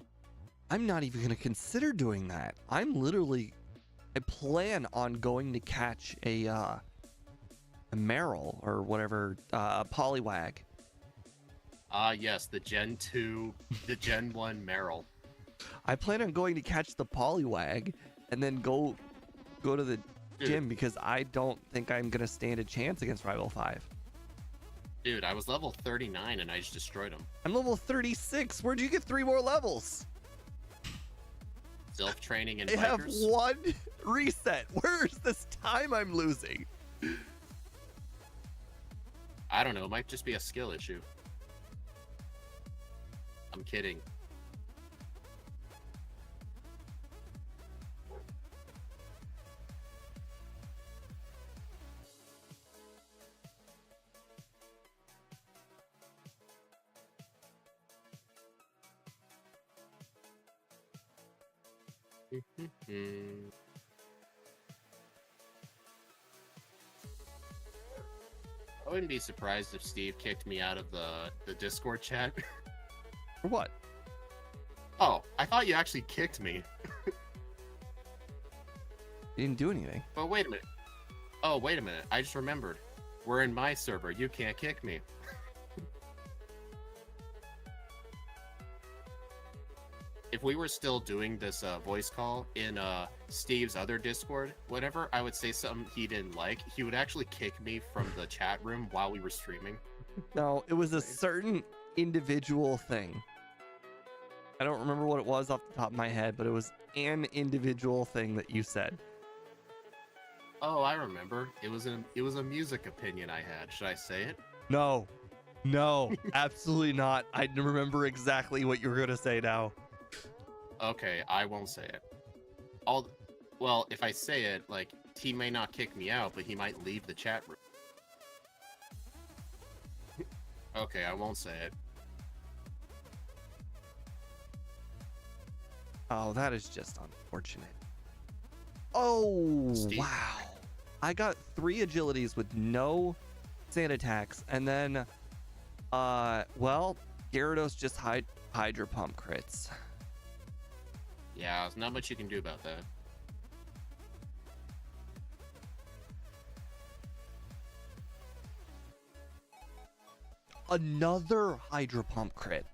I'm not even going to consider doing that. I plan on going to catch a Meryl or whatever, a Poliwag. Yes, the Gen 2, the Gen 1 Meryl. I plan on going to catch the Poliwag and then go to the gym because I don't think I'm going to stand a chance against Rival 5. Dude, I was level 39 and I just destroyed him. I'm level 36. Where'd you get 3 more levels? Self-training and I have bikers. 1 reset. Where's this time I'm losing? I don't know. It might just be a skill issue. I'm kidding. I wouldn't be surprised if Steve kicked me out of the Discord chat. For what? Oh, I thought you actually kicked me. You didn't do anything. But wait a minute. Oh, wait a minute. I just remembered. We're in my server. You can't kick me. If we were still doing this voice call in Steve's other Discord, whatever, I would say something he didn't like, he would actually kick me from the chat room while we were streaming. No, it was a certain individual thing. I don't remember what it was off the top of my head, but it was an individual thing that you said. Oh, I remember. It was a music opinion I had. Should I say it? No, absolutely not. I remember exactly what you were going to say now. Okay, I won't say it. Well, if I say it, like, he may not kick me out, but he might leave the chat room. Okay, I won't say it. Oh, that is just unfortunate. Oh, Steve. wow. I got 3 agilities with no sand attacks, and then, well, Gyarados just Hydro Pump crits. Yeah, there's not much you can do about that. Another Hydro Pump crit.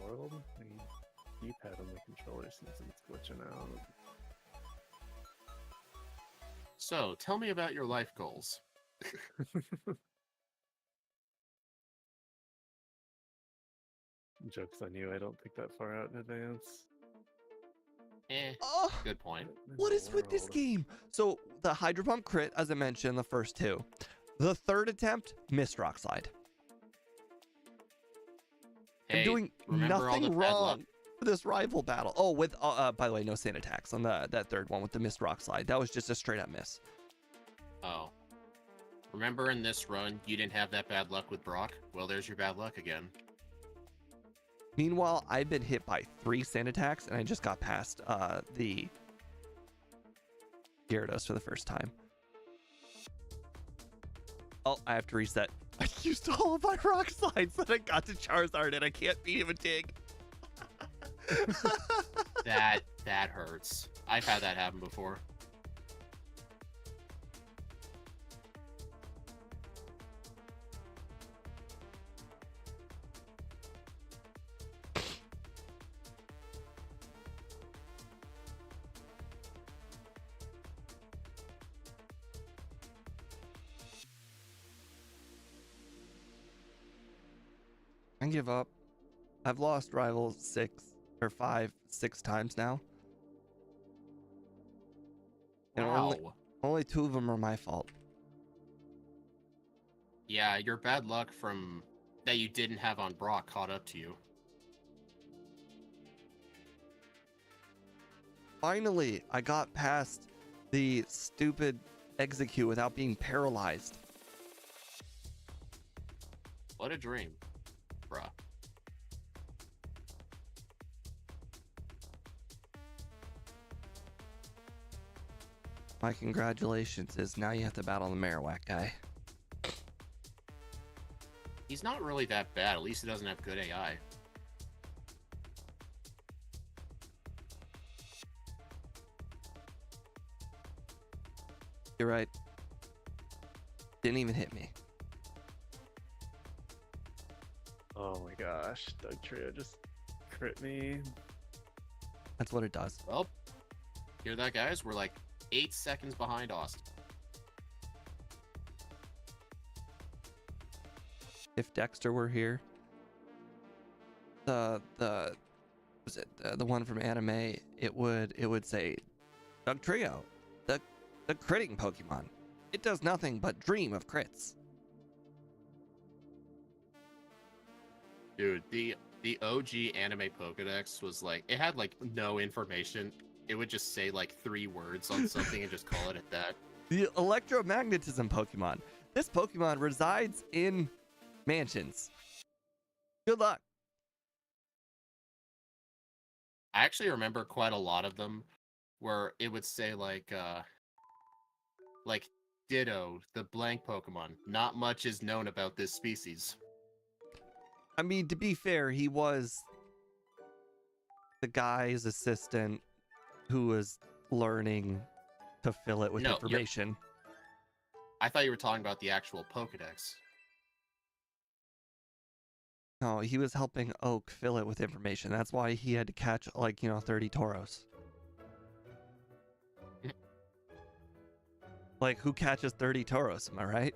World? The keypad on the controller seems like it's glitching out. So, tell me about your life goals. Joke's on you, I don't think that far out in advance. Oh, Good point. what is with this game? So the Hydro Pump crit, as I mentioned, the first 2. The 3rd attempt, missed Rock Slide. Hey, I'm doing remember all the nothing bad wrong luck? for this rival battle. Oh, with by the way, no sand attacks on that 3rd one with the missed Rock Slide. That was just a straight up miss. Oh. Remember in this run, you didn't have that bad luck with Brock? Well, there's your bad luck again. Meanwhile, I've been hit by 3 sand attacks, and I just got past the Gyarados for the first time. Oh, I have to reset. I used all of my Rock Slides that I got to Charizard, and I can't beat him a Tig. That hurts. I've had that happen before. I give up. I've lost rival 6 times now. And Wow. only 2 of them are my fault. Yeah, your bad luck from that you didn't have on Brock caught up to you. Finally, I got past the stupid execute without being paralyzed. What a dream, bruh. My congratulations is now you have to battle the marowak guy. He's not really that bad. At least he doesn't have good AI. You're right. Didn't even hit me. Oh my gosh, Doug Trio just crit me. That's what it does. Well, hear that, guys? We're like 8 seconds behind Austin. If Dexter were here, the was it the one from anime? It would say, Doug Trio, the critting Pokemon. It does nothing but dream of crits. Dude, the OG anime Pokedex was like, it had like no information. It would just say like 3 words on something and just call it at that. The electromagnetism Pokemon. This Pokemon resides in mansions. Good luck. I actually remember quite a lot of them where it would say like Ditto, the blank Pokemon. Not much is known about this species. I mean, to be fair, he was the guy's assistant who was learning to fill it with information. I thought you were talking about the actual Pokedex. No, he was helping Oak fill it with information. That's why he had to catch, 30 Tauros. Like, who catches 30 Tauros? Am I right?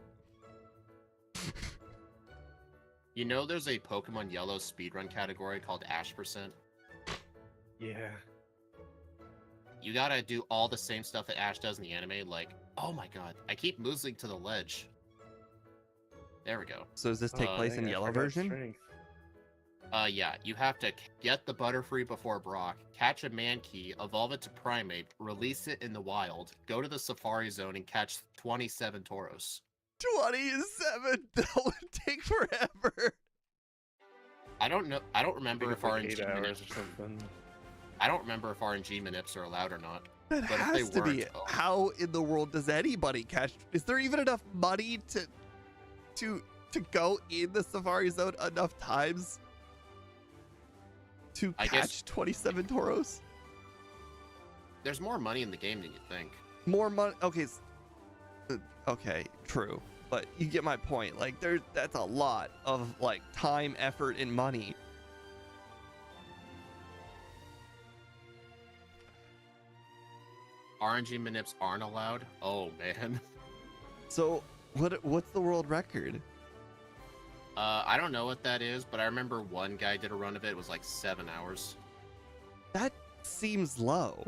You know there's a Pokemon Yellow speedrun category called Ash Percent? Yeah. You gotta do all the same stuff that Ash does in the anime, like, oh my god, I keep losing to the ledge. There we go. So does this take place in yellow version? Strength. Yeah, you have to get the Butterfree before Brock, catch a Mankey, evolve it to Primate, release it in the wild, go to the Safari Zone, and catch 27 Tauros. 27? That would take forever. I don't know. I don't remember if Like RNG 8 hours manips. or something. I don't remember if RNG manips are allowed or not. That But if has they to be. weren't, oh. How in the world does anybody catch? Is there even enough money to go in the Safari Zone enough times to I catch guess- 27 Tauros? There's more money in the game than you think. More money. Okay. Okay, true. But you get my point. Like, that's a lot of time, effort, and money. RNG manips aren't allowed? Oh man. So what's the world record? I don't know what that is, but I remember one guy did a run of it. It was like 7 hours. That seems low.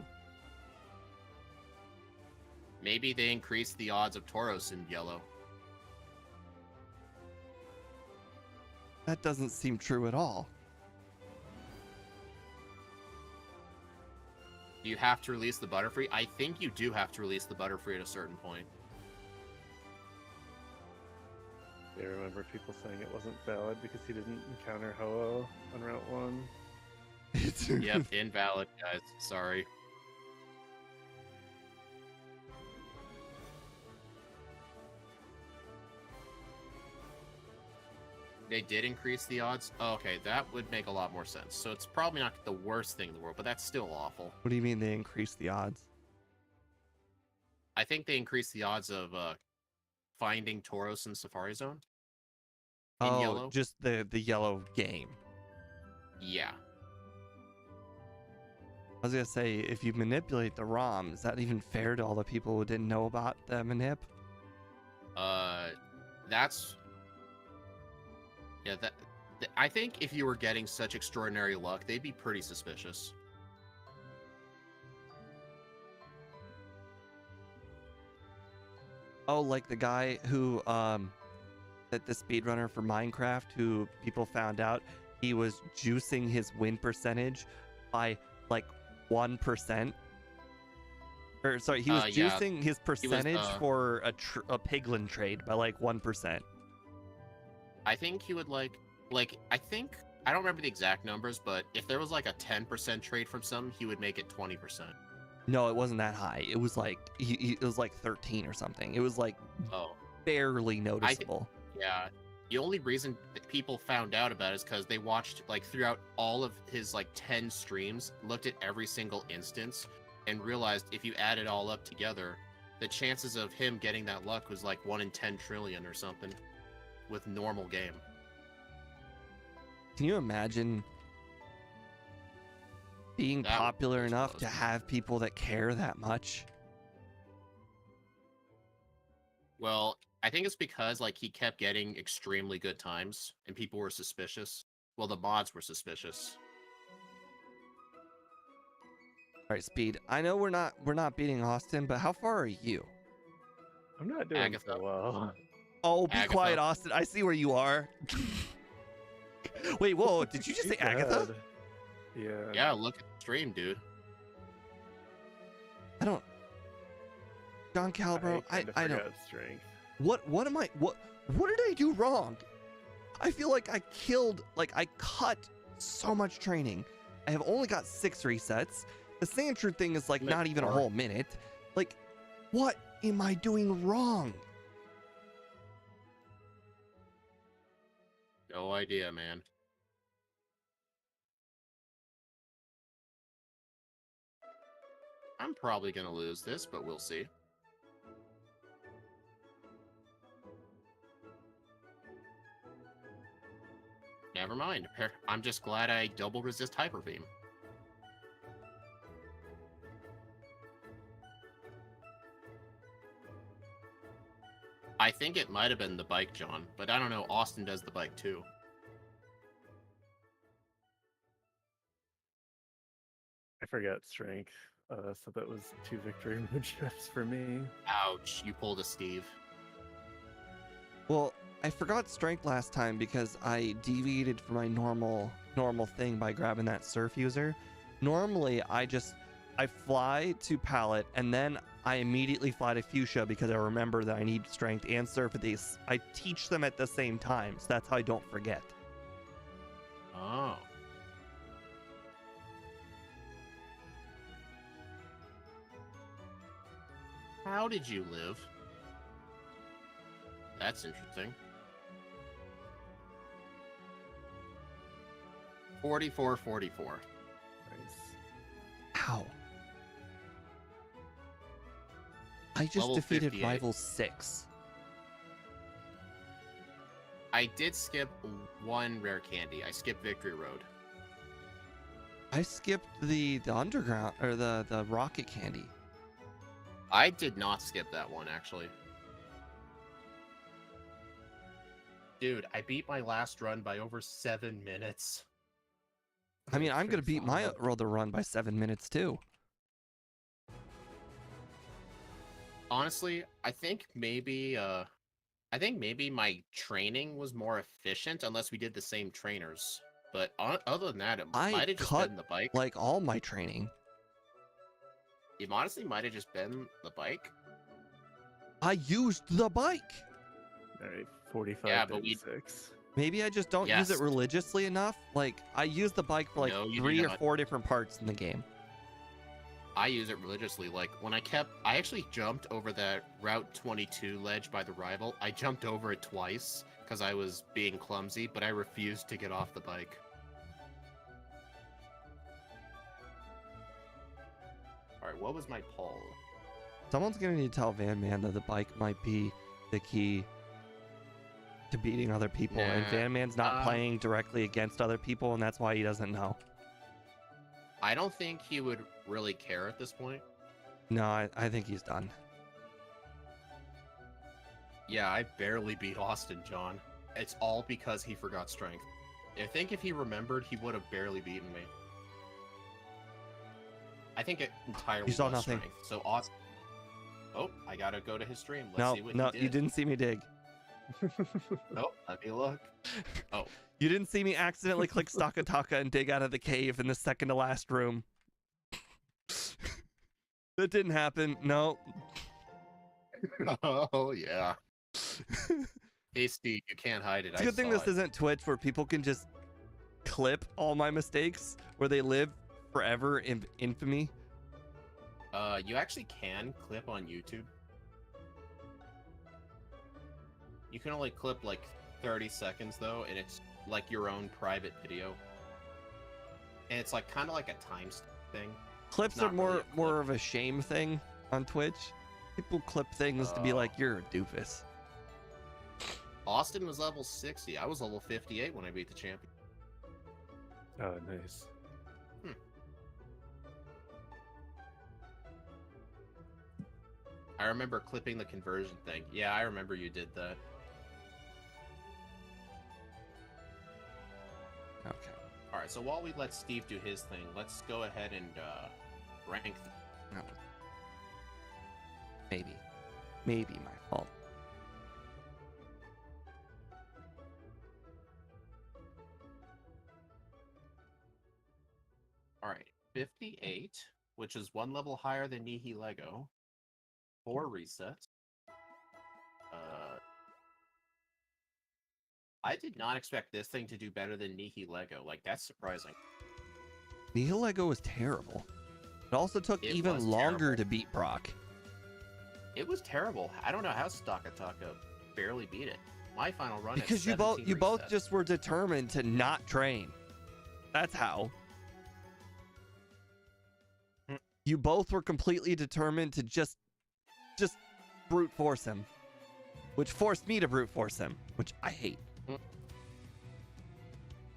Maybe they increased the odds of Tauros in yellow. That doesn't seem true at all. Do you have to release the Butterfree? I think you do have to release the Butterfree at a certain point. I remember people saying it wasn't valid because he didn't encounter Ho-Oh on Route 1. Yep, invalid, guys. Sorry. They did increase the odds? Oh, okay, that would make a lot more sense. So it's probably not the worst thing in the world, but that's still awful. What do you mean they increased the odds? I think they increased the odds of finding Tauros in Safari Zone. In yellow? Just the yellow game. Yeah. I was gonna say, if you manipulate the ROM, is that even fair to all the people who didn't know about the manip? That's... Yeah, I think if you were getting such extraordinary luck, they'd be pretty suspicious. Oh, like the guy who, that the speedrunner for Minecraft, who people found out he was juicing his win percentage by 1%. Or sorry, he was juicing his percentage for a piglin trade by 1%. I think he would I don't remember the exact numbers, but if there was a 10% trade from some, he would make it 20%. No, it wasn't that high. It was like it was like 13 or something. It was like Oh, barely noticeable. yeah. The only reason that people found out about it is because they watched like throughout all of his like 10 streams, looked at every single instance, and realized if you add it all up together, the chances of him getting that luck was like 1 in 10 trillion or something with normal game. Can you imagine being That popular was enough close. to have people that care that much? Well, I think it's because like he kept getting extremely good times and people were suspicious. Well, the mods were suspicious. All right, Speed. I know we're not beating Austin, but how far are you? I'm not doing Agatha. so well. Oh, be Agatha. quiet, Austin. I see where you are. Wait, whoa! Did you just say She's Agatha? ahead. Yeah. Yeah, look at the stream, dude. I don't. John Calbro, I kinda don't. forgot strength. What am I? What did I do wrong? I feel like I cut so much training. I have only got 6 resets. The Sandshrew thing is like not even a whole minute. Like, what am I doing wrong? No idea, man. I'm probably gonna lose this, but we'll see. Never mind. I'm just glad I double resist Hyper Beam. I think it might have been the bike, John, but I don't know. Austin does the bike too. I forgot strength. So that was 2 victory mood shifts for me. Ouch, you pulled a Steve. Well, I forgot strength last time because I deviated from my normal thing by grabbing that surf user. Normally, I fly to pallet and then I immediately fly to fuchsia because I remember that I need strength and surf at these. I teach them at the same time, so that's how I don't forget. Oh. How did you live? That's interesting. 44-44. Nice. Ow. I just Level defeated 58. Rival 6. I did skip 1 rare candy. I skipped Victory Road. I skipped the underground or the rocket candy. I did not skip that one, actually. Dude, I beat my last run by over 7 minutes. I mean, I'm gonna Sure, beat my solid. other run by 7 minutes too. Honestly, I think maybe my training was more efficient unless we did the same trainers. But other than that, it I might have just cut been the bike. like all my training. It honestly might have just been the bike. I used the bike. All right, 45 Yeah, but we- 36. Maybe I just don't use it Yes. religiously enough. Like, I use the bike for like No, you do 3 or not. 4 different parts in the game. I use it religiously. Like when I actually jumped over that Route 22 ledge by the rival. I jumped over it twice because I was being clumsy, but I refused to get off the bike. All right, what was my poll? Someone's gonna need to tell Van Man that the bike might be the key to beating other people, and Nah, Van Man's not playing directly against other people, and that's why he doesn't know. I don't think he would really care at this point. No, I think he's done. Yeah, I barely beat Austin, John. It's all because he forgot strength. I think if he remembered, he would have barely beaten me. I think it entirely You saw was nothing. strength. So Austin. Oh, I gotta go to his stream. Let's No, see what no, he did. you didn't see me dig. Oh, let me look. Oh, You didn't see me accidentally click Stakataka and dig out of the cave in the second to last room. That didn't happen. No. oh yeah. Hey Steve, you can't hide it. It's a good thing this isn't Twitch where people can just clip all my mistakes where they live forever in infamy. You actually can clip on YouTube. You can only clip like 30 seconds though, and it's like your own private video. And it's like kind of like a timestamp thing. Clips Not are more really a clip. more of a shame thing on Twitch. People clip things to be like, you're a doofus. Austin was level 60. I was level 58 when I beat the champion. Oh, nice. I remember clipping the conversion thing. Yeah, I remember you did that. Okay. Alright, so while we let Steve do his thing, let's go ahead and rank No. Maybe my fault. Alright, 58, which is one level higher than Nihi Lego. 4 resets. I did not expect this thing to do better than Nihi Lego. Like, that's surprising. Nihilego was terrible. It also took It even was longer terrible. to beat Brock. It was terrible. I don't know how Stakataka barely beat it. My final run Because at you both resets. just were determined to not train. That's how. You both were completely determined to just brute force him. Which forced me to brute force him, which I hate.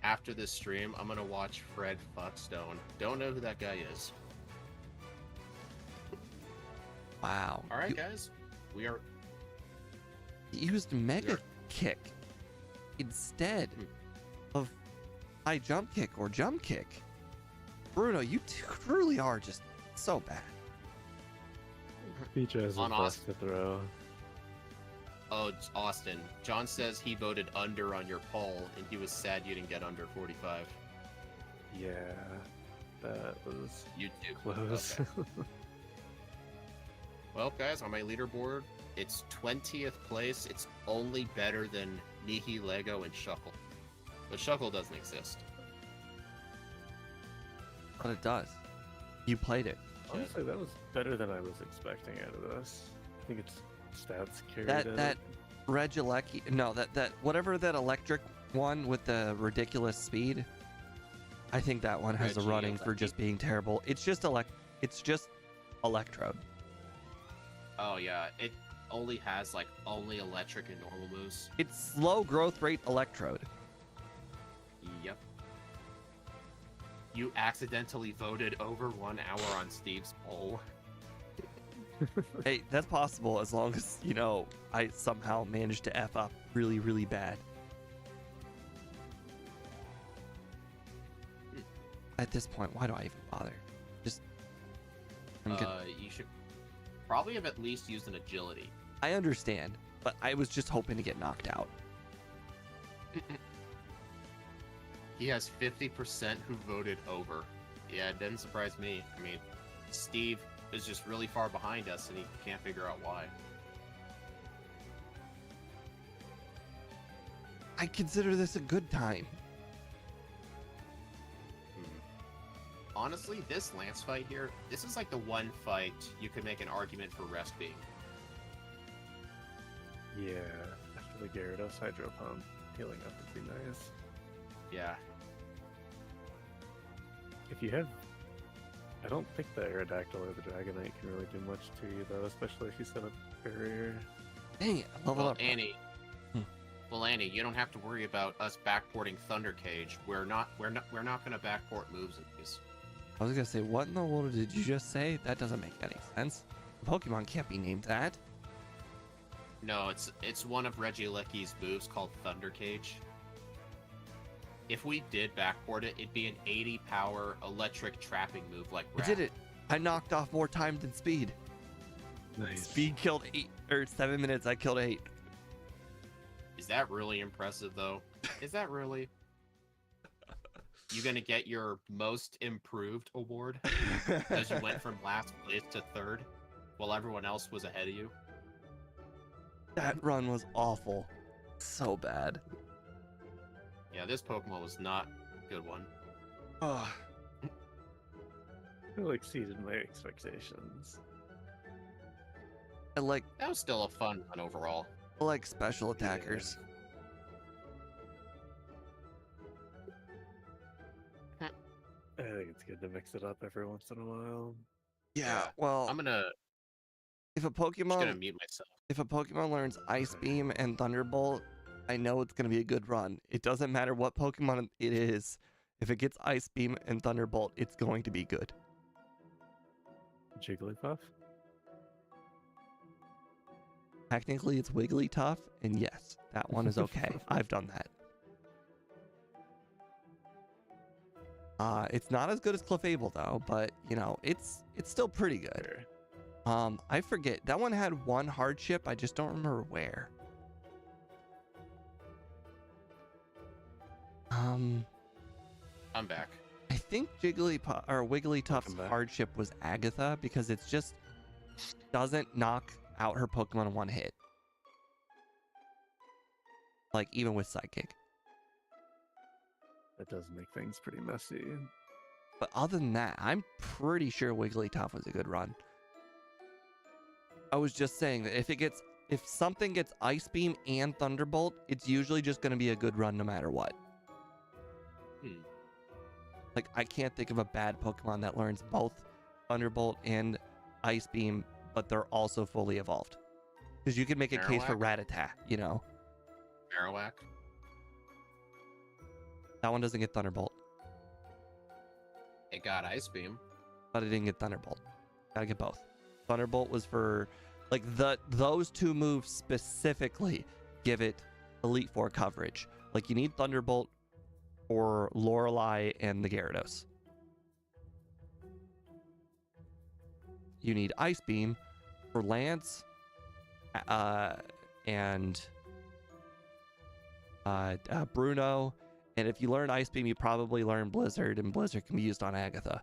After this stream, I'm gonna watch Fred Fuckstone. Don't know who that guy is. Wow. Alright, You guys. We are... used Mega Sure. Kick instead of high jump kick or jump kick. Bruno, you truly are just so bad. Peach has On a bust to throw. Oh, it's Austin. John says he voted under on your poll, and he was sad you didn't get under 45. Yeah, that was You too. close. Okay. Well, guys, on my leaderboard, it's 20th place. It's only better than Nihi, Lego, and Shuckle. But Shuckle doesn't exist. But it does. You played it. Honestly, that was better than I was expecting out of this. I think its stats carried it. That Regieleki, no, that whatever that electric one with the ridiculous speed, I think that one has a running for just being terrible. It's just Electrode. Oh, yeah. It only has, like, only electric and normal moves. It's slow growth rate Electrode. Yep. You accidentally voted over 1 hour on Steve's poll. Hey, that's possible as long as, I somehow managed to F up really, really bad. At this point, why do I even bother? You should probably have at least used an agility. I understand, but I was just hoping to get knocked out. He has 50% who voted over. Yeah, it didn't surprise me. I mean, Steve is just really far behind us, and he can't figure out why. I consider this a good time. Honestly, this Lance fight here, this is like the one fight you could make an argument for rest being. Yeah, after the Gyarados Hydro Pump, healing up would be nice. Yeah. If you have... I don't think the Aerodactyl or the Dragonite can really do much to you, though, especially if you set up barrier. Dang it, I leveled Well, up. Annie. Well, Annie, you don't have to worry about us backporting Thunder Cage. We're not gonna backport moves in these. I was gonna say, what in the world did you just say? That doesn't make any sense. Pokemon can't be named that. No, it's one of Regieleki's moves called Thunder Cage. If we did backport it, it'd be an 80 power electric trapping move like I did it. I knocked off more time than speed. Nice. Speed killed 7 minutes. I killed 8. Is that really impressive, though? Is that really? You gonna get your most improved award because you went from last place to third while everyone else was ahead of you? That run was awful. So bad. Yeah, this Pokemon was not a good one. Oh. It exceeded my expectations. I like That was still a fun one overall. special attackers. I think it's good to mix it up every once in a while. Yeah, well, I'm gonna if a just gonna Pokemon mute myself. learns Ice Beam and Thunderbolt, I know it's gonna be a good run. It doesn't matter what Pokemon it is. If it gets Ice Beam and Thunderbolt, it's going to be good. Jigglypuff? Technically, it's Wigglytuff, and yes, that one is okay. I've done that. It's not as good as Clefable though, but you know, it's still pretty good. Sure. I forget. That one had one hardship. I just don't remember where. I'm back. I think Jigglypuff or Wigglytuff's Welcome back. hardship was Agatha because it's just doesn't knock out her Pokemon in one hit. Like even with Psychic. That does make things pretty messy. But other than that, I'm pretty sure Wigglytuff was a good run. I was just saying that if something gets Ice Beam and Thunderbolt, it's usually just going to be a good run no matter what. Like, I can't think of a bad Pokemon that learns both Thunderbolt and Ice Beam, but they're also fully evolved. Because you can make a case for Rattata, you know? Marowak. That one doesn't get Thunderbolt, It got Ice Beam. but it didn't get Thunderbolt. Gotta get both. Thunderbolt was for, like, those two moves specifically give it Elite Four coverage. Like, you need Thunderbolt for Lorelei and the Gyarados. You need Ice Beam for Lance and Bruno. And if you learn Ice Beam, you probably learn Blizzard, and Blizzard can be used on Agatha.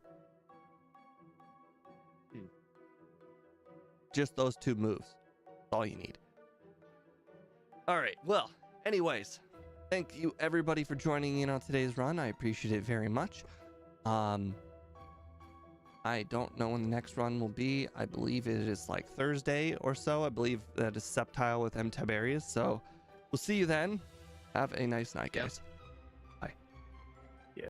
Just those two moves. That's all you need. All right. Well, anyways, thank you everybody for joining in on today's run. I appreciate it very much. I don't know when the next run will be. I believe it is like Thursday or so. I believe that is Sceptile with M. Tiberius. So we'll see you then. Have a nice night, guys.